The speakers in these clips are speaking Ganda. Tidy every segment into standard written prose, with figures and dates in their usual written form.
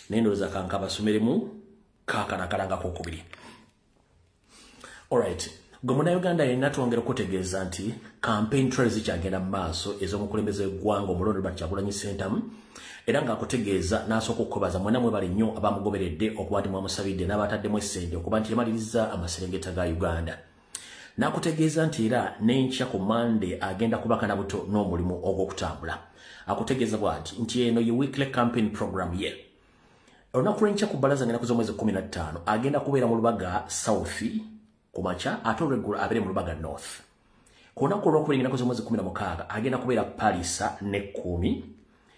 nendoza kankaba sumeremu kakana kalanga kokubiri. Alright, gomuna Uganda yina twongera kutegeeza nti campaign trails kyagenda maaso ez'omukulembeze gw'eggwanga omulondo Kyagulanyi Ssentamu era nga akutegeeza n'asooka okubaza mwena mwe bali nnyo abamugoberedde okuba nti mwamusabidde n'abataddemu essente okuba nti yamaliriza amaserengeta ga Uganda. N'akutegeeza nti era n'enkya ku Monday agenda kubaka na buto n'omulimu ogw'okutambula. Akutegeeza bw'ati nti eno ye weekly campaign program ye. Olunaku lw'enkya ku bbalaza ng'ennaku z'omwezi 15 agenda kubeera mu Lubaga South kumacha ate olw'eggulu abeere mu Lubaga North. Ku lunaku olw'okubiri ng'ennaku z'omwezi 16 agenda kubeera Palisa ne Kumi.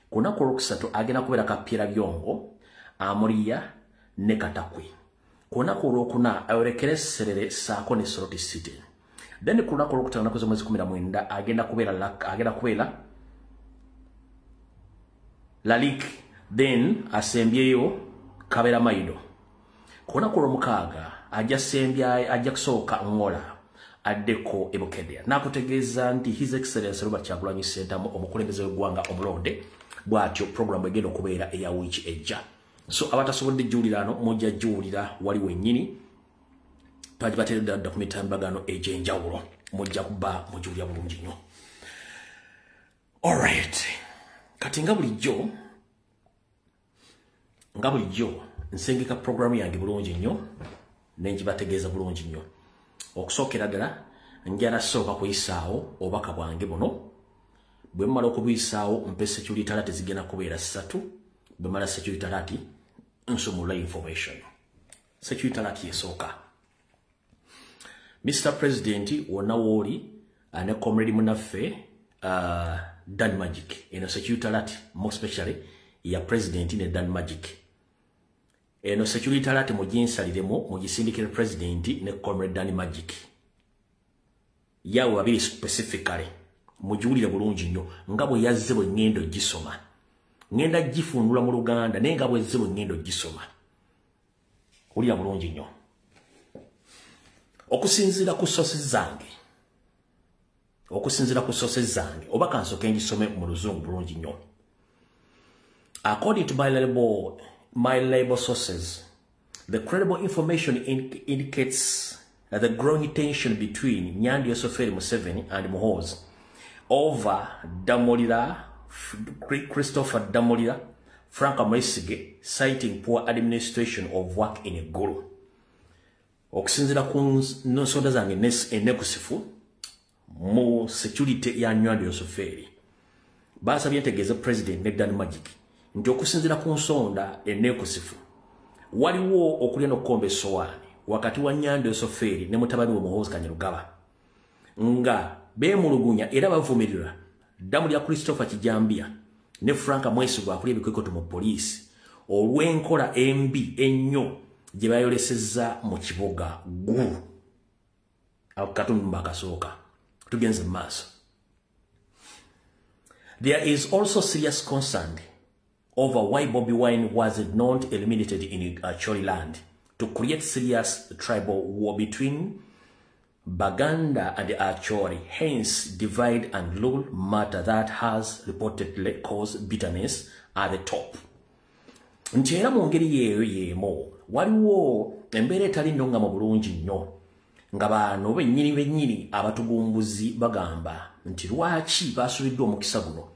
Ku lunaku olwokusatu agenda kubeera Kapiira Byongo, Amuriya ne Katakwi. Ku lunaku olwokuna ayolekere Serere saako ne Soroti City. Then ku lunaku olwokutaano ng'ennaku z'omwezi 19 agenda kubeera Lalik, then asembyeyo Kabera Maido. Ku lunaku olw'omukaaga ajja kusooka Ngola addeko e Bukedde. N'akutegeeza nti His Excellency Robert Kyagulanyi Ssentamu omukulembeze w'eggwanga omulonde bw'atyo program egenda okubeera eya wiiki ejja. So abatasobodde jjuulira ano mujja jjuulira wali wennyini twagibateeredde dda ku mitambagano egy'enjawulo mujja kuba mujuulira bulungi nnyo. Alright, kati nga bulijjo nsengeka programu yange bulungi nnyo nengibategeeza bulungi nnyo. Okusookera ddala njala sooka kuyisaawo obubaka bwange buno. Bwe mmala okubuyisaawo mpe security alert zigenda kubeera 3. Bwe mmala security alert nsumula information. Security alert yesooka. Mr. President wonna wooli ne comrade munaffe Dan Magic. Eno security alert more especially ya president ne Dan Magic. Eno security alert mujinsaliremo mujisindikire president ne comrade Dan Magic. Yawe abiri specifically mujuulire bulungi nnyo nga bwe yazze bwe ngendo gisoma. Ngenda gifunula mu Luganda naye nga bwe yazze bwe ngendo gisoma. Ulira bulungi nnyo. Okusinzira ku sources zange oba kansoke ngisome mu Luzungu bulungi nnyo. According to my label sources, the credible information indicates the growing tension between Nyandi Yosoferi Museveni and Muhoozi over Christopher Damolira, Frank Mwesigye, citing poor administration of work in Eggulu. Okusinzira ku nsonda zange enekusifu mu security ya Nyandi Yosoferi basabye ntegeeze president ne Dan Magic nti okusinzira ku nsonda enekusifu waliwo okulya n'okukomba essowaani wakati wa Nyandi Yosoferi ne mutabani we Muhoozi Kanyarugaba nga beemulugunya era bavumirira Damolira Christopher Kijambia ne Frank Mwesigye akulya ebikokoto mu poliisi olw'enkola embi ennyo gye bayolesezza mu kibuga Gulu. Akatundu bakasooka tugenze mu maaso. There is also serious concern over why Bobi Wine was not eliminated in Acholi land to create serious tribal war between Baganda and Acholi, hence divide and rule matter that has reportedly caused bitterness at the top. Nti era mu ngeri yeeyo yeemo waliwo embeera etali nnonga mu bulungi nnyo nga bano bennyini abatugumbuzi bagamba nti lwaki basubiddwa omukisa guno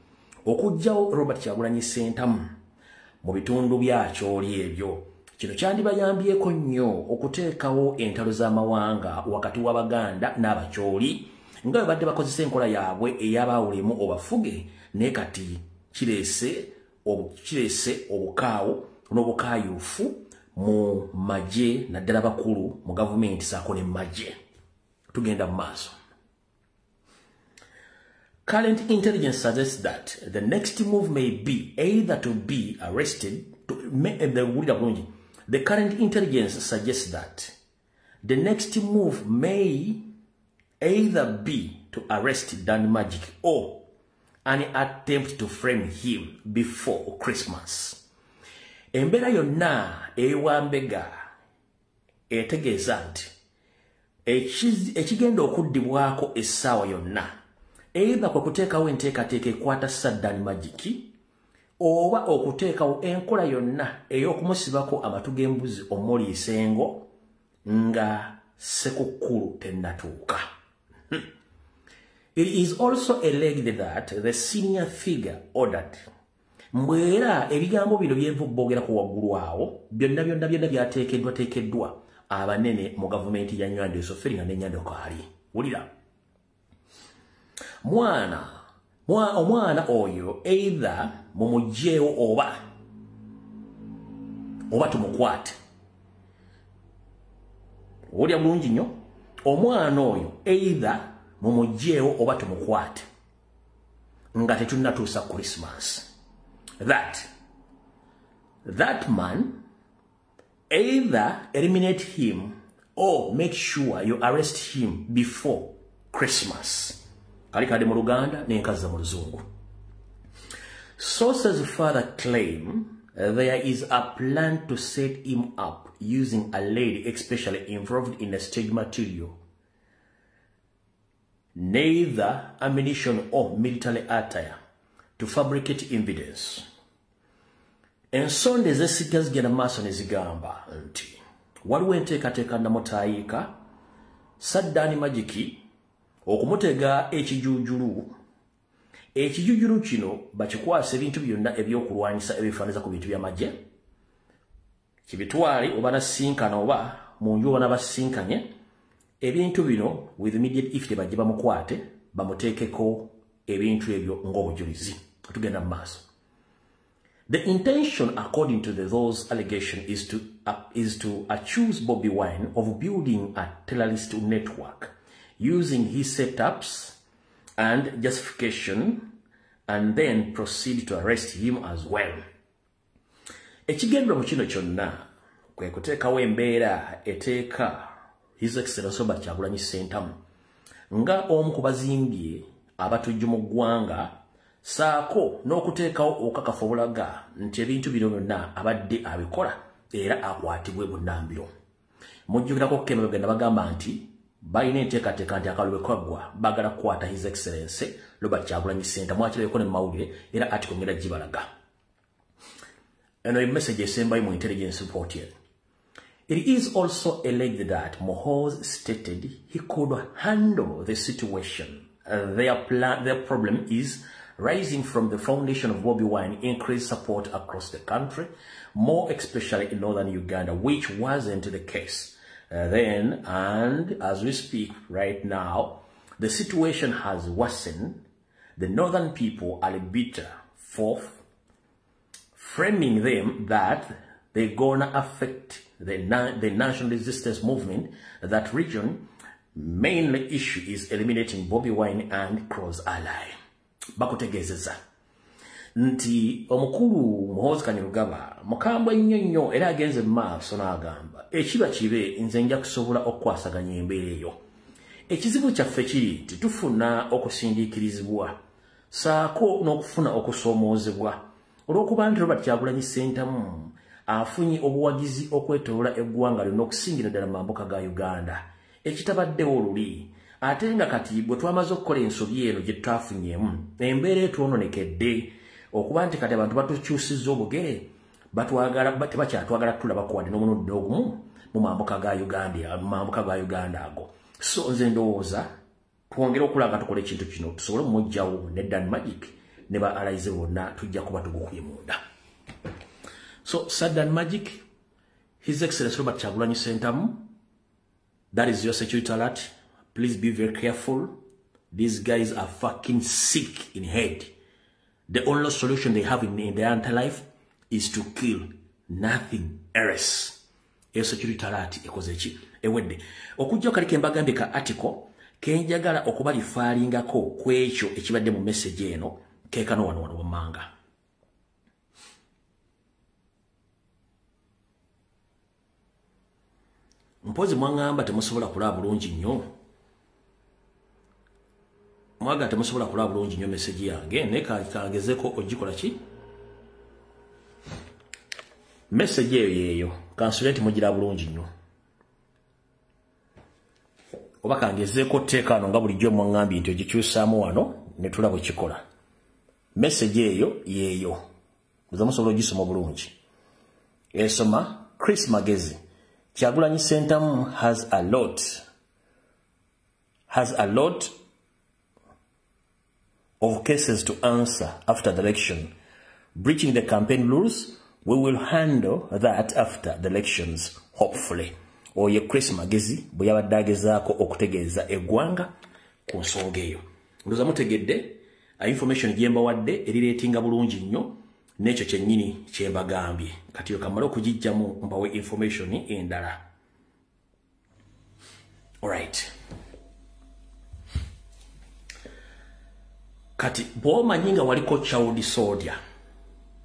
okujjawo Robert Kyagulanyi Ssentamu mu bitundu bya Acholi ebyo. Kino kyandibayambyeko nnyo okuteekawo entalo z'amawanga wakati w'Abaganda n'Abacholi nga bwe badde bakozesa enkola yaabwe ey'abaawulemu obafuge naye kati kireese obukaawo n'obukaayuufu mu magye naddala bakulu mu gavumenti saako ne magye. Tugenda mu maaso. Current intelligence suggests that the next move may be either to be arrested the current intelligence suggests that the next move may either be to arrest Dan Magic or an attempt to frame him before Christmas. Embeera yonna ewambega etegeeza nti ekigenda okuddibwako essaawa yonna either kwa kuteekawo enteekateeka ekwata Dan Magic oba okuteekawo enkola yonna ey'okumusibako amatu g'embuzi omuli isengo nga sekukulu tennatuuka. It is also alleged that the senior figure ordered mbwera ebigambo bino byenvubbogera ku waggulu awo byonna byateekeddwa abanene mu gavumenti ya Nywande Soferi ne Nnyando Kaali. Wulira. Omwana oyo either mumugyeewo oba tumukwate. Wulira bulungi nnyo. Omwana oyo either mumugyeewo oba tumukwate nga tetunnatuusa Christmas. That man, either eliminate him or make sure you arrest him before Christmas. Kalikade mu Luganda n'enkaza mu Luzungu. Sources further claim there is a plan to set him up using a lady especially involved in the stage material, neither ammunition or military attire, to fabricate evidence. Ensonde z'essiga zigenda maaso ne zigamba nti waliwo enteekateeka namutayiika Saddani Magic okumutega ekijuujulu. Ekijuujulu kino bakikwasa ebintu byonna ebyokulwanyisa ebifaananiza ku bintu by'amagye kibitwale oba nasinkana oba mu nju oba nabasinkanye ebintu bino with immediate effect bajje bamukwate bamuteekeko ebintu ebyo ng'obujulizi. Tugenda mu maaso. The intention, according to those allegations, is to accuse Bobi Wine of building a terrorist network using his setups and justification, and then proceed to arrest him as well. Ekigendwa mu kino kyonna kwe kuteekawo embeera eteeka His Excellency Robert Kyagulanyi Ssentamu nga omu ku bazimbye abatujju mu ggwanga saako n'okuteekawo okakafu obulaga nti ebintu bino byonna abadde abikola era akwatibwe bunnambiro. Mujjukirako Keme bagenda bagamba nti balina enteekateeka nti akalulu bwe kaggwa baagala kukwata His Excellency Robert Kyagulanyi Ssentamu mwakirabeko ne mu mawulire era ati kongera gibalaga. Eno message esembayo mu intelligence report here. It is also alleged that Mohoz stated he could handle the situation. Their problem is rising from the foundation of Bobi Wine increased support across the country, more especially in northern Uganda, which wasn't the case then. And as we speak right now, the situation has worsened. The northern people are bitter for framing them that they're gonna affect the national resistance movement. That region mainly issue is eliminating Bobi Wine and Cross Ally. Bakutegezeza nti omukulu Muhoozi Kainerugaba mukambwe nnyo era agenze maaso n'agamba ekiba kibe nze nja kusobola okukwasaganya embeera eyo. Ekizibu kyaffe kiri nti tufuna okusindiikirizibwa saako n'okufuna okusoomoozebwa olw'okuba nti Robert Kyagulanyi Ssentamu afunye obuwagizi okwetoloola eggwanga lyonna okusingira ddala mu mambuka ga Uganda ekitabaddewo oluli. Ate nga kati bwe twamaze okukola ensobi eno gye twafunyeemu embeera etwononekedde okuba nti kati abantu batukyusizza obugere tebakyatwagala tulaba kuwadde n'omulundi ogumu mu mambuka ga Uganda ago. So nze ndowooza twongere okulaga tukola ekintu kino tusobole omujjawo ne Dan Magic ne ba allies bonna tujja kuba tugukubye munda. So Saddam Magic, His Excellency Robert Kyagulanyi Ssentamu, that is your security alert. Please be very careful. These guys are fucking sick in head. The only solution they have in their entire life is to kill, nothing else. Your security alert ekozechi ewedde. Okujja kaliko embagambye ka article kenjagala okubalifaalingako kwekyo ekibadde mu message eno keekano wano wammanga. Mpozi mwangamba temusobola kulaba bulungi nnyo. Mwaga temusobola kulaba bulungi nnyo message yange ne kagezeko ogikola ki? Message yeyo kansulenti mugira bulungi nnyo. Oba kangezeko teekano nga bulijjo mwangambye nti ogikyusaamu wano ne tulaba ekikola. Message yeyo Muzamusobola gisoma bulungi. Esoma Chris Magezi. Kyagulanyi Ssentamu has a lot of cases to answer after the election. Breaching the campaign rules, we will handle that after the elections, hopefully. Oye Chris Magezi, buyabadde agezaako okutegeeza eggwanga ku nsonga eyo. Ndoza mutegedde, information gyemba wadde erireetinga bulungi nnyo, n'ekyo kyennyini kyembagambye. Kati yo kamala okugijjamu mbawe information endala. Alright. Kati bw'omanyi nga waliko child soldier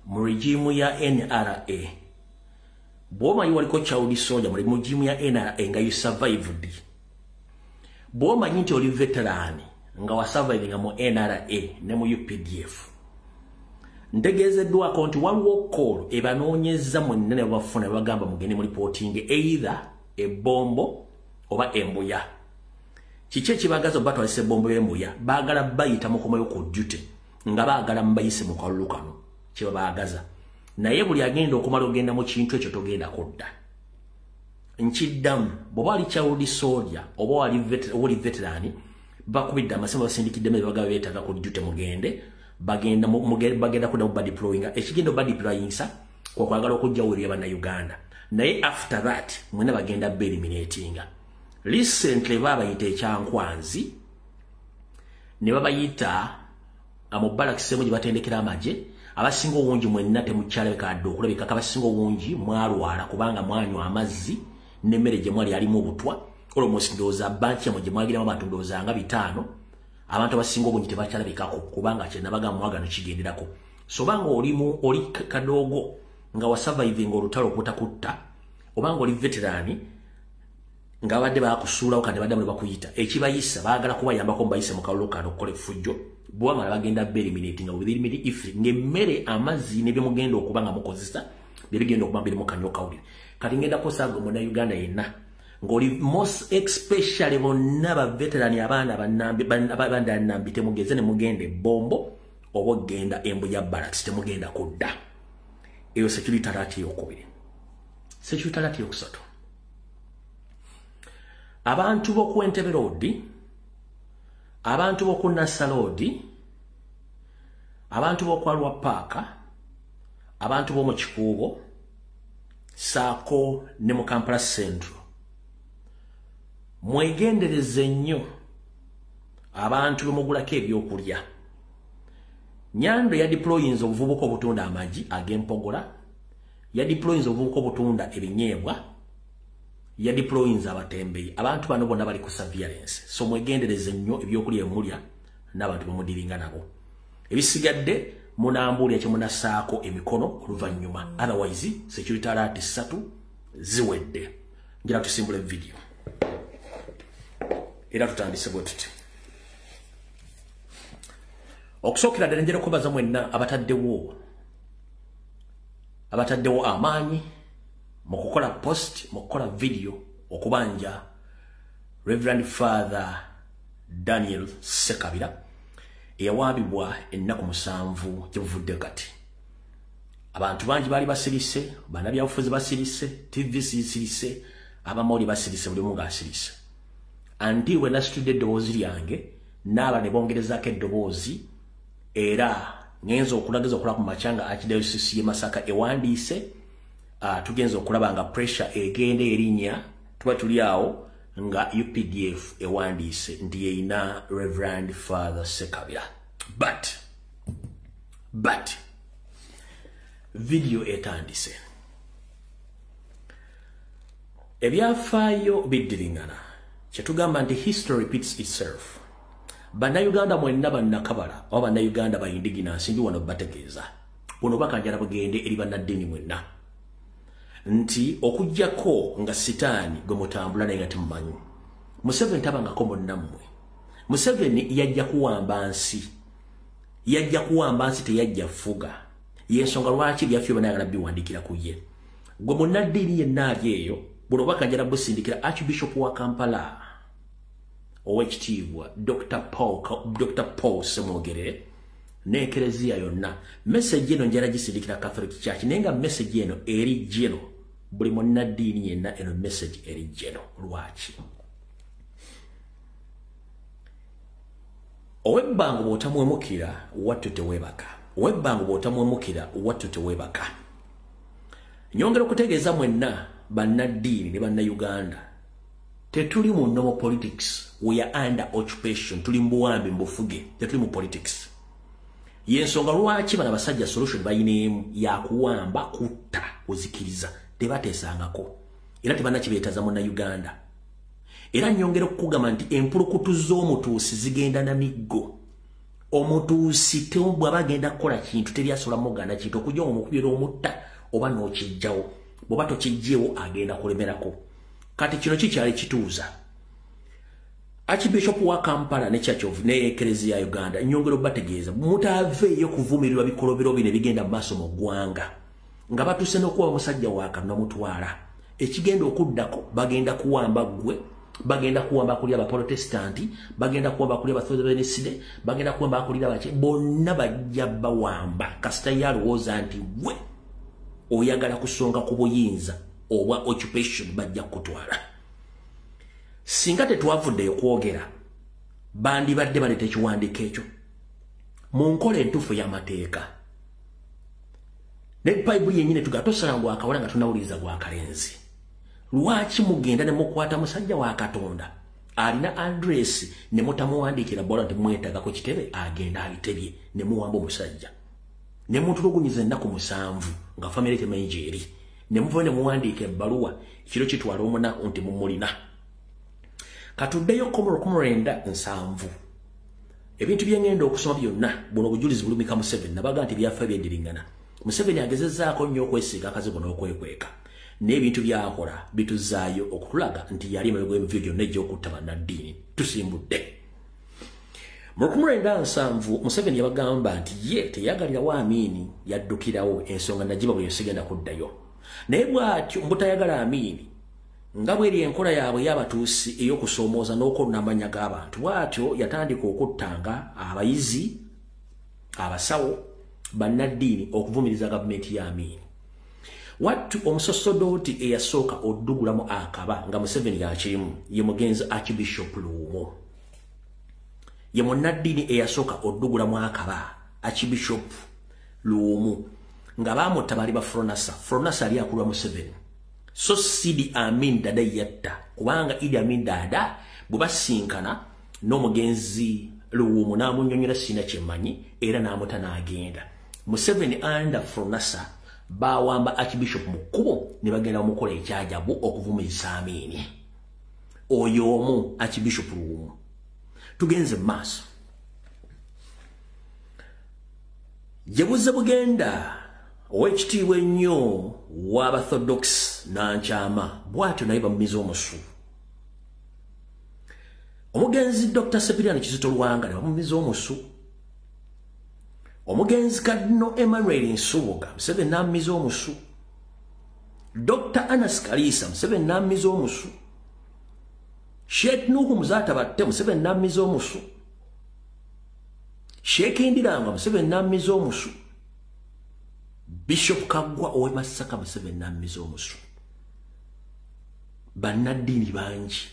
mu regimu ya NRA. Bw'omanyi waliko child soldier mu regimu ya NRA nga you survived. Bw'omanyi nti oli veteran nga wa surviving mu NRA ne mu UPDF. Ntegeezeddwako nti waliwo call ebanoonyezza mwenna bafuna bagamba mugende mu reporting either ebombo oba embuya. Kiki ekibagaza batwalise ebombo y'embuya baagala bayita mukomayo ku duty nga baagala mbayise mu kalulu kano kye baagaza. Naye buli agenda okumala ogenda mu kintu ekyo togenda kodda. Nkiddamu bw'oba ali child soldier oba wali veteran bakubidde amasema basindikidde me bagaba beetaaga ku duty mugende bagenda kudda mu deploying ekigenda oba deployingsa kwa kwagala okujja weri Uganda. Naye after that mwena bagenda eliminating. Recently babayita ekyankwanzi ne babayita amubala kisemu gye batendekera amagye abasinga obungi mwenna temukyalabika adde okulabika abasinga obungi mwalwala kubanga mwanywa amazzi n'emmere gye mwali alimu obutwa almost ndowooza banki yamwe gye mwagiramu abantu ndowooza nga 5 abantu abasinga obungi tebakyalabikako kubanga kyenabaga mwagano kigenderako. So banga oli kadogo nga wa surviving olutalo okutakutta obanga oli veterani nga badde bakusuulawo kati badde mwe bakuyita ekibayisa baagala kubayambako mbayise mu kalulu kano okukola effujjo bw'amala bagenda eliminating within if ng'emmere amazzi ne byemugenda okuba nga mukozesa bigenda okuba biri mu kanyo kawulire. Kati ngenda kusaaga mu Uganda yenna ng'oli most especially bonna ba veterani abaana bannambi temugeze ne mugenda ebbombo oba ogenda embuya barracks temugenda kudda. Eyo security alert eyokubiri. Security alert eyokusatu. Abantu b'oku Entebbe Road, abantu b'oku Nassau Road, abantu b'oku Arua Park, abantu b'omu Kikuubo, saako ne mu Kampala Central. Mwegendereze nnyo abantu bemugulako ebyokulya. Nyando ya deployinza obuvubuka obutunda amagi ag'empogola, ya deployinza obuvubuka obutunda ebinyeebwa, ya deployinza abatembeyi. Abantu bano bonna bali ku surveillance. So mwegendereze nnyo ebyokulya emulya n'abantu bemudiringa nabo. Ebisigadde munambuulya kye munassaako emikono oluvannyuma. Otherwise security alert 3 ziwedde. Ngira tusimbule video. Era tutandise bwe tuti. Okusookera ddala njera okubaza mwenna abataddewo amaanyi mu kukola post mu kukola video okubanja Reverend Father Daniel Sekabira eyawaabibwa ennaku 7 gyebuvudde kati. Abantu bangi baali basirise, bannabyabufuzi basirise, TV sirise, abamawulire basirise, buli omu ng'asirise. Anti we nasitudde eddoboozi lyange n'aba ne bongerezaako eddoboozi era ngenza okulageza okulaba ku macanga Archdiocese y'e Masaka ewandiise tugenza okulaba nga pressure egenda erinnya tuba tuli awo nga UPDF ewandiise nti yeyina Reverend Father Sekabira. But video etandise ebyafaayo biddiringana kyetugamba nti history repeats itself. Bannayuganda mwenna bannakabala oba bannayuganda ba indigenous ndi wano bategeeza buno bakanjala bugende eri bannaddiini mwenna nti okujjako nga sitaani gwe mutambula naye nga temumanyi. Museveni tabangako munnammwe. Museveni yajja kuwamba nsi. Teyajja fuga. Yensonga lwaki byaffe banayagala biwandiikira ku ye. Gwe munnaddiini yenna ali eyo buno bakanjala busindikira Archbishop wa Kampala Owekitiibwa Dr. Paul Semwogerere n'ekereziya yonna message eno njala gisindikira Catholic Church nenga message eno eri jeno buli munnaddiini yenna eno message eri jeno lwaki owebbango bw'otamwemukira wattu tewebaka owebbango bw'otamwemukira wattu tewebaka nyongera okutegeeza mwenna bannaddiini ne bannayuganda tetuli mu no politics we are under occupation tuli mbuwambi mbufuge tetuli mu politics yensonga lwaki bana basajja solution bayinemu yakuwamba kutta kuzikiriza tebateesangako era tebannakibeetaza mu Uganda era nyongera okugamba nti empulukutu z'omutuusi zigenda na miggo omutuusi bw'aba agenda kukola kintu teryasobola muganda kintu okujja omukubira omutta oba n'okijjawo bw'oba tokijjeewo agenda kulemerako kati kino kikyali kituuza Archbishop wa Kampala ne Church of ne Ecclesia ya Uganda nyongero bategeeza mutaveeyo kuvumirirwa bikolobero bine bigenda maaso mu ggwanga nga batuse n'okuba omusajja wa Katonda mutwala ekigenda okuddako bagenda kuwamba gwe bagenda kuwamba kuli abaprotestanti bagenda kuwamba kuli abatholoveniside bagenda kuwamba kuli abaki bonna bajja bawamba kasita yalowooza nti gwe oyagala kusonga ku buyinza oba occupation bajja kutwala singa tetwavuddeyo kwogera bandi badde baleta ekiwandiiko ekyo mu nkola entuufu y'amateeka ne Bayibuli yennyini tugatosala gwa kawala nga tunawuliriza gwa kalenzi lwaki mugenda ne mukwata musajja wa Katonda alina address ne mutamuwandiikira bola nti mwetagako kitebe agenda abitebye ne muwamba omusajja ne mutulugunyiza ennaku 7 nga famire temanyi eri ne muva ne muwandiika ebbaluwa ekiro kitwala omunaku nti mumulina katuddeyo komorenda 7 ebintu byengenda okusoma byonna buno obujulizi bulumika Museveni nabaga nti byafa byendiringana Museveni agezezzaako nnyo okwesiiga akazibu n'okwekweka n'ebintu byakola bituzaayo okutulaga nti yali emabega w'emivuyo gyonna egy'okutta bannaddiini tusimbudde mu 1997 Museveni yabagamba nti ye teyagalirawo Amiini yaddukirawo ensonga nagiba bwe yosigenda kuddayo naye bw'atyo mbutayagala Amiini nga bw'eri enkola yaabwe y'abatuusi ey'okusoomooza n'okwonna amanya g'abantu bw'atyo yatandika okuttanga abayizi abasawo bannaddiini okuvumiriza gavumenti ya Amiini wattu omusosodooti eyasooka oddugulamu akaba nga Museveni yakirimu ye mugenzi Archbishop Luumo ye munnaddiini eyasooka oddugulamu akaba Archbishop Luumo nga baamutta bali ba Fronasa ali akulwa Museveni so Idi Amin Dada yatta kubanga Idi Amin Dada bubasinkana n'omugenzi Luumo n'amunnyonnyola sina kyemmanyi era n'amuta n'agenda Museveni anda Fronasa bawamba Archbishop mukubo ne bagenda mukola ekyajabu okuvumiriza Amiini oyo omu Archbishop Luumo tugenze maaso jebuze bugenda owekitiibwa ennyo w'Abathodox n'ankyama bw'atyo naye bamumiza omusu omugenzi Dr. Sepiriano Kizito Lwanga ne bamumiza omusu omugenzi Cardinal Emmanuel Nsubuga Museveni n'amumiza omusu Dr. Anas Kalisa Museveni n'amumiza omusu Sheikh Nuhu Muzaata Batte Museveni n'amumiza omusu Sheikh Ndiranga Museveni n'amumiza omusu Bishop Kaggwa ow'e Masaka Museveni n'amumiza omusu bannaddiini bangi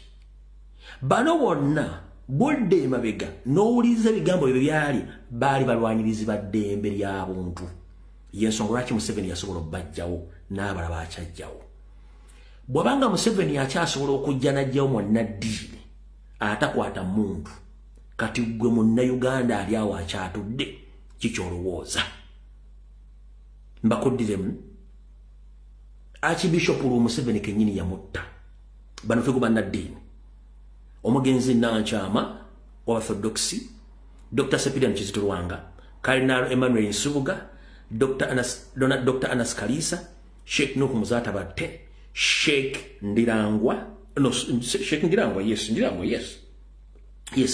bano bonna bodde emabega n'owuliriza ebigambo ebyo byali baali balwanyirizi ba ddembe ly'abuntu y'ensonga lwaki Museveni yasobola obbajjawo n'abalala bakyajjawo bw'abanga Museveni akyasobola okujja n'ajjawo munnaddiini atakwata muntu kati gwe munnayuganda ali awo akyatudde kikyolowooza mbakuddiremu Archbishop Luumo Museveni kennyini yamutta bano fegu bannaddiini omugenzi Nankyama w'Abathodox Dr. Sepiriano Kizito Lwanga Cardinal Emmanuel Nsubuga Dr. Anas Kalisa Sheikh Nuhu Muzaata Batte Sheikh Ndirangwa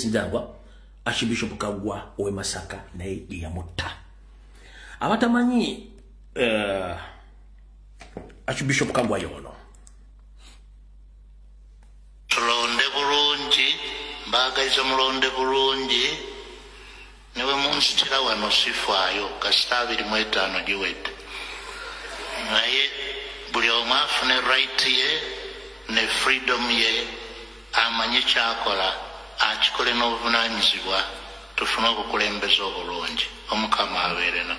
Ndirangwa Archbishop Kaggwa ow'e Masaka naye yamutta abatamanyi Archbishop Kaggwa yono tulonde bulungi mbagaliza mulonde bulungi Newe munzitira wano sifaayo kasita 25 giwedde. Naye buli omu afune right ye ne freedom ye amanye kyakola akikole n'obuvunaanyizibwa tufune obukulembeze obulungi. Omukama abeere nammwe.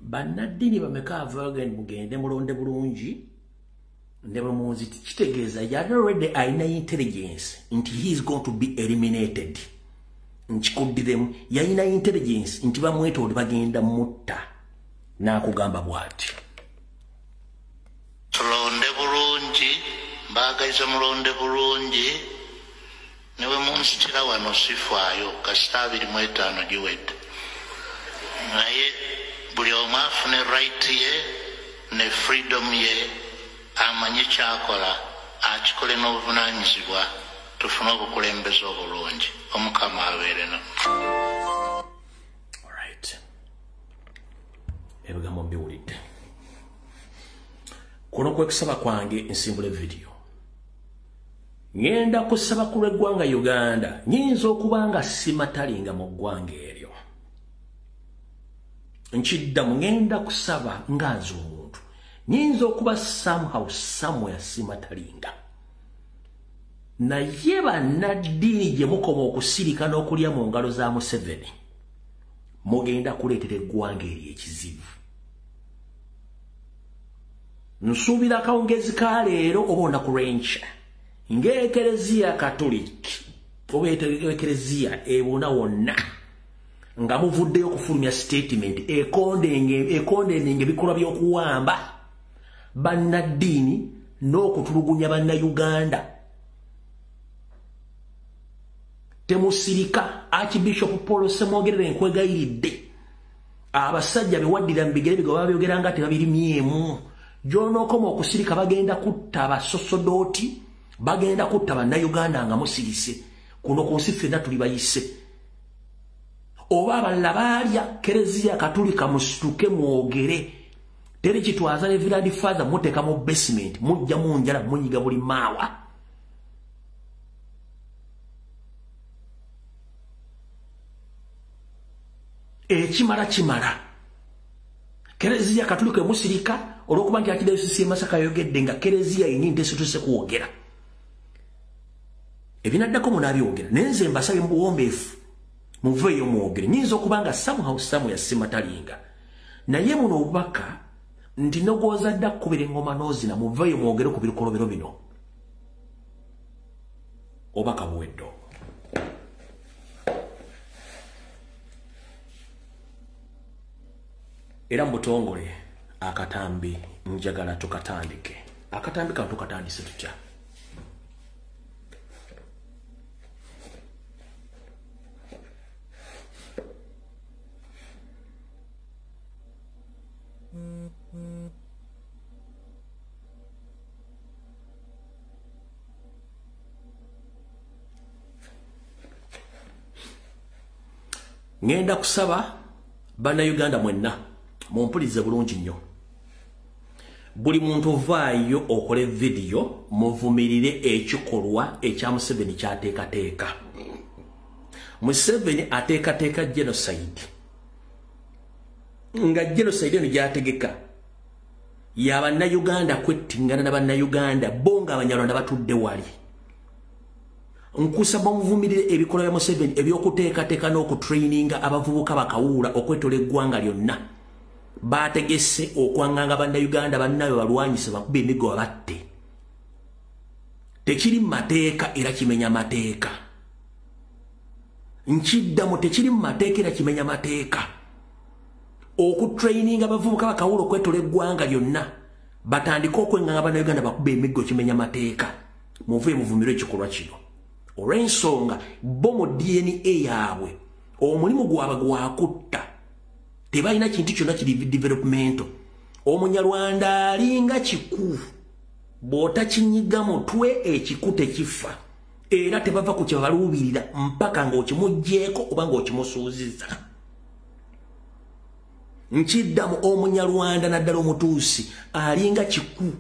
Bannaddiini bameka avaagenda mugende mulonde bulungi ne bamuzi kitegeeza yali already alina intelligence nti he is going to be eliminated. Nkikuddiremu yalina intelligence nti bamwetoole bagenda mutta n'akugamba bw'ati. Tulonde bulungi, mbaagaliza mulonde bulungi, newe munzitira wano sifaayo kasita 25 giwedde. Naye buli omu afune right ye ne freedom ye amanye kyakola akikole n'obuvunaanyizibwa tufune obukulembeze obulungi. Omukama abeere nammwe. Alright. Ebigambo mbiwulidde. Kuno kwe kusaba kwange nsimbula video. Ngenda kusaba ku lw'eggwanga Uganda nyinza okuba nga simatalinga mu ggwanga eryo. Nkiddamu ngenda kusaba nga nze omuntu nyinza okuba somehow somewhere simatalinga. Naye bannaddiini gye mukoma okusirika n'okulya mu ngalo za Museveni mugenda kuleetera eggwanga eryo ekizibu. Nsuubira akawungezi ka leero oba olunaku lw'enkya ng'ekereziya katoliki oba ekereziya ebona wonna nga muvuddeyo okufulumya statement ekondenge ebikolwa by'okuwamba bannaddiini n'okutulugunya bannayuganda. Temusirika Archbishop Paul Ssemwogerere nkwegayiridde abasajja bewaddira mu bigere bigwa babyogera nga tebabirimyemu. Gy'onookoma okusirika bagenda kutta abasosodooti, bagenda kutta bannayuganda nga musirise. Kuno ku nsi ffenna tuli bayise. Oba abalala baalya kereziya katulika musituke mwogere. Teri kitwaza ne Viradi Father muteeka mu basement mujja mu njala munyiga buli maawa. Ekimala kimala. Kereziya katulika musirika olw'okuba nti Archdiocese y'e Masaka yayogedde nga kereziya yennyini tesituse kwogera. Ebinaddako munaabyogera naye nze mbasabye mu buwombeefu muveeyo mwogere. Nyinza okuba nga somehow somewhere simatalinga. Naye muno obubaka nti nogooza dda kkubira engoma n'ozina muveeyo mwogere ku bikolobero bino. Obubaka buweddo. Era mbutongole akatambi njagala tukatandike. Akatambi kano tukatandise tutya? Ngenda kusaba bannayuganda mwenna mumpulize bulungi nnyo. Buli muntu vaayo okole video muvumirire ekikolwa ekya Museveni kyateekateeka. Museveni ateekateeka genocide. Nga genocide eno gyategeka y'abannayuganda kwettingana n'abannayuganda bo nga abanyarwanda batudde wali. Nkusaba muvumirire ebikolwa bya Museveni ebyokuteekateeka n'okutraininga abavubuka bakawuula okwetola eggwanga lyonna. Bategese okwanganga bannayuganda bannaabwe balwanyise bakuba emiggo babatte. Tekiri mateeka era kimenya mateeka. Nkiddamu tekiri mateeka era kimenya mateeka. Okutraininga abavubuka bakawuula okwetola eggwanga lyonna batandika okwenganga bannayuganda bakuba emiggo kimenya mateeka. Muve muvumirire ekikolwa kino. Olw'ensonga bo mu DNA yaabwe omulimu gwabwe gwakutta. Tebalina kintu kyonna kiri developmental. Omunyarwanda alinga kiku bw'otakinyiga mutwe ekiku tekifa. Era tebava ku kyebaluubirira mpaka ng'okimuggyeko oba ng'okimusuuziza. Nkiddamu omunyarwanda naddala omutuusi alinga kiku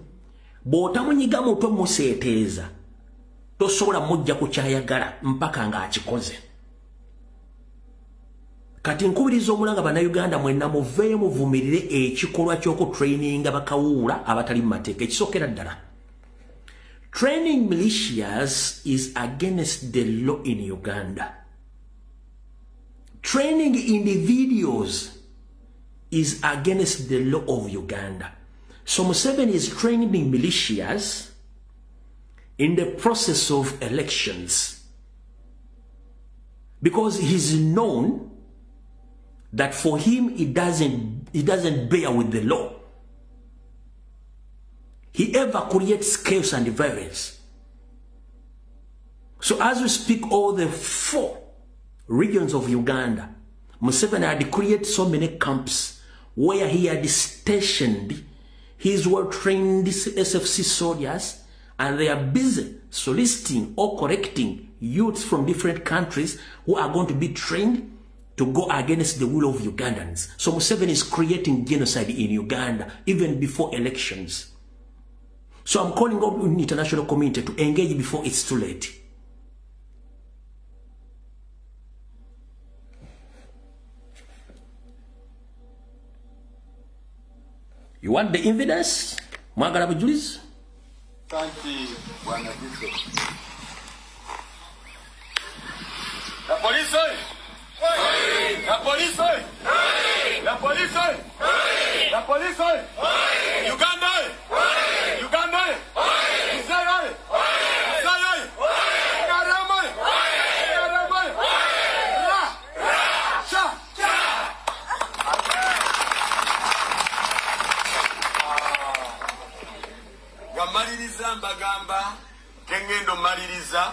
bw'otamunyiga muto museeteeza tosobola mujja ku kyayagala mpaka ng'akikoze. Kati nkubiriza omulanga bannayuganda mwenna muveeyo muvumirire ekikolwa ky'okutraininga bakawuula abatali mu mateeka. Ekisookera ddala, training militias is against the law in Uganda. Training individuals is against the law of Uganda. So Museveni is training militias in the process of elections because he's known that for him he doesn't bear with the law. He ever creates chaos and violence. So as we speak, all the 4 regions of Uganda, Museveni had created so many camps where he had stationed his well-trained SFC soldiers, and they are busy soliciting or correcting youths from different countries who are going to be trained to go against the will of Ugandans. So Museveni is creating genocide in Uganda even before elections. So I'm calling on the international community to engage before it's too late. You want the evidence? Mwagala bujulizi? Tanti Bwana Bishop. La police! Oui! La police! Oui! La police! Oui! La police! Oui! Uganda! Oui! Uganda! Oui! Israel! Oui! Israel! Oui! Karama! Oui! Karama! Oui! Ra! Cha! Gamaliriza mbagamba kengendo maliriza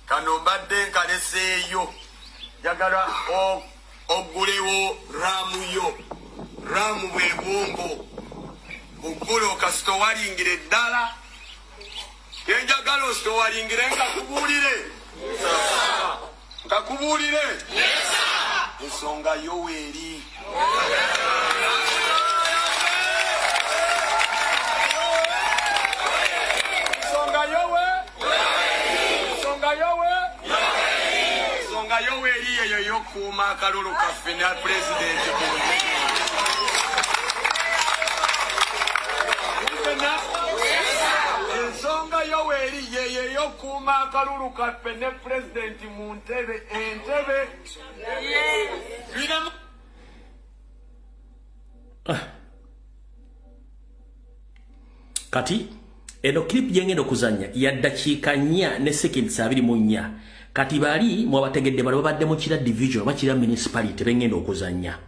kano mbadde nkaleseeyo jagala ogulewo ramu bwebwongo bugule okasitowalingire eddala yenjagala ositowalingire nkakubuulire ensonga Yoweri Yoweri yeyo yokuuma akalulu kaffe ne pulezidenti ensonga Yoweri yeyo yokuuma akalulu kaffe ne pulezidenti mu entebe kati eno clip jengendo okuzanya ya dakiika 4 ne seconds 24 kati bali mwabategedde bali babadde mu kira division oba kira municipality bengendo okuzanya.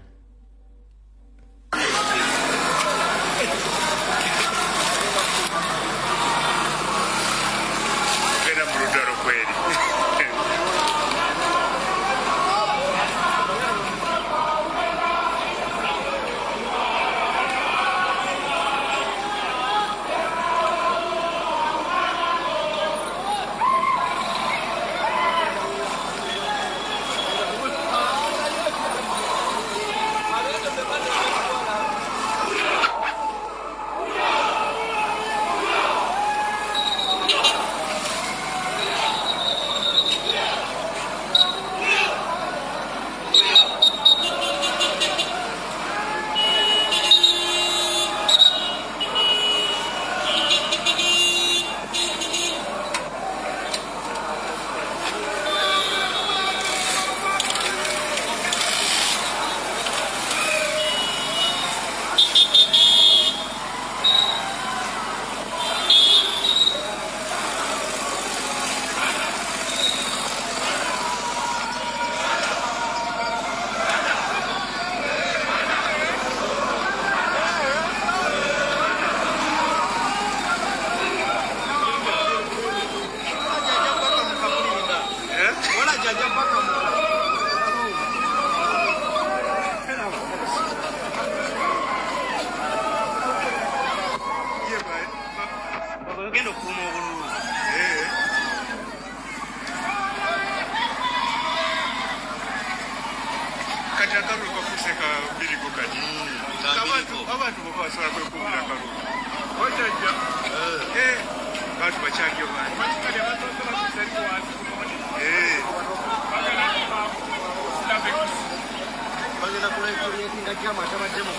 Abantu baba basala kwekubira kalulu Ojaja. Batu bachaki omani. Bachaki abatoto bakusali wasi kumoni. Bagala kwa stabe kusi. Bagala kule creating akama kama demo.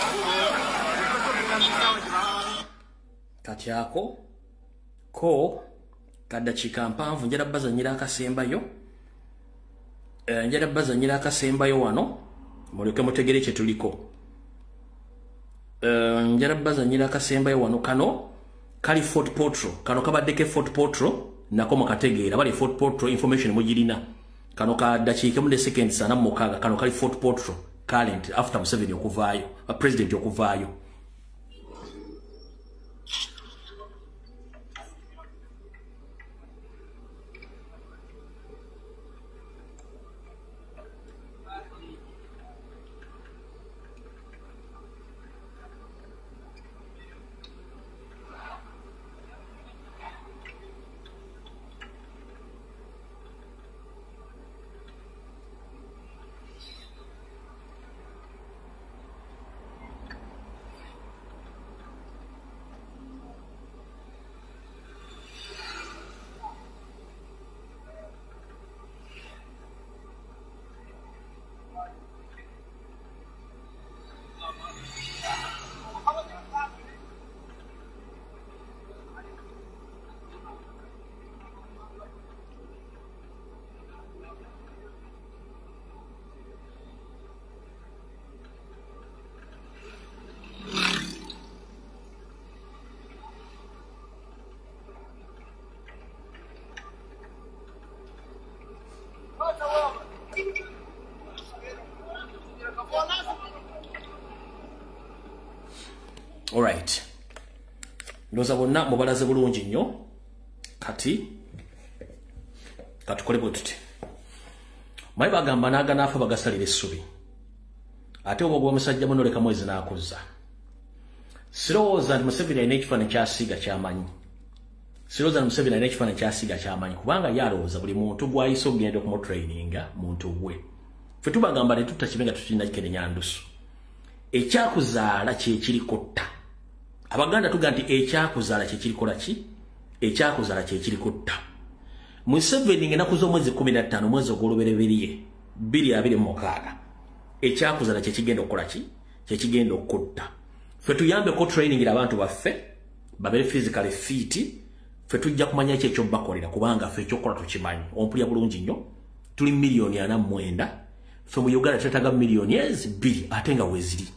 Kati yako ko kadakika mpanvu njala bazanyira akasembayo. Njala bazanyira akasembayo wano. Muleke mutegere kye tuliko. Njala bazanyira akasembayo wano kano kali Fort Portal kano kabaddeke Fort Portal nako mukategeera bali Fort Portal information mujirina kano ka dakika mu seconds sana mukaga kano kali Fort Portal current after Museveni okuvaayo president okuvaayo. All right. Ndoza bonna mubalaze bulungi nnyo kati katukole bwe tuti. Mayi bagamba naga nafa bagasalira essubi. Ate obwo omusajja muno leka mwezi naakuzza. Sirowooza nti Museveni alina ekifaananyi kyasiiga kyamanyi. Sirowooza nti Museveni alina ekifaananyi kyasiiga kyamanyi kubanga yalowooza buli muntu gw'ayise okugenda okumutraininga muntu bwe. Ffe tubagamba ne tutakibenga tukirinda kikenenya ndusu. Ekyakuzaala kye kiri kotta. Abaganda tugamba nti ekyakuzaala kye kiri kola ki? Ekyakuzaala kye kiri kotta. Museveni ng'enaku z'omwezi 15 mwezi ogw'olubereberye 2026 ekyakuzaala kye kigenda okukola ki? Kye kigenda okutta. Ffe tuyambeko training abantu baffe babeere physically fit. Ffe tujja kumanya ekyo bakolera kubanga ffe ekyokola tukimanyi. Ompulya bulungi nnyo. Tuli miliyoni 49. Ffe mu Uganda twetaaga miliyoni 2 ate nga weeziri.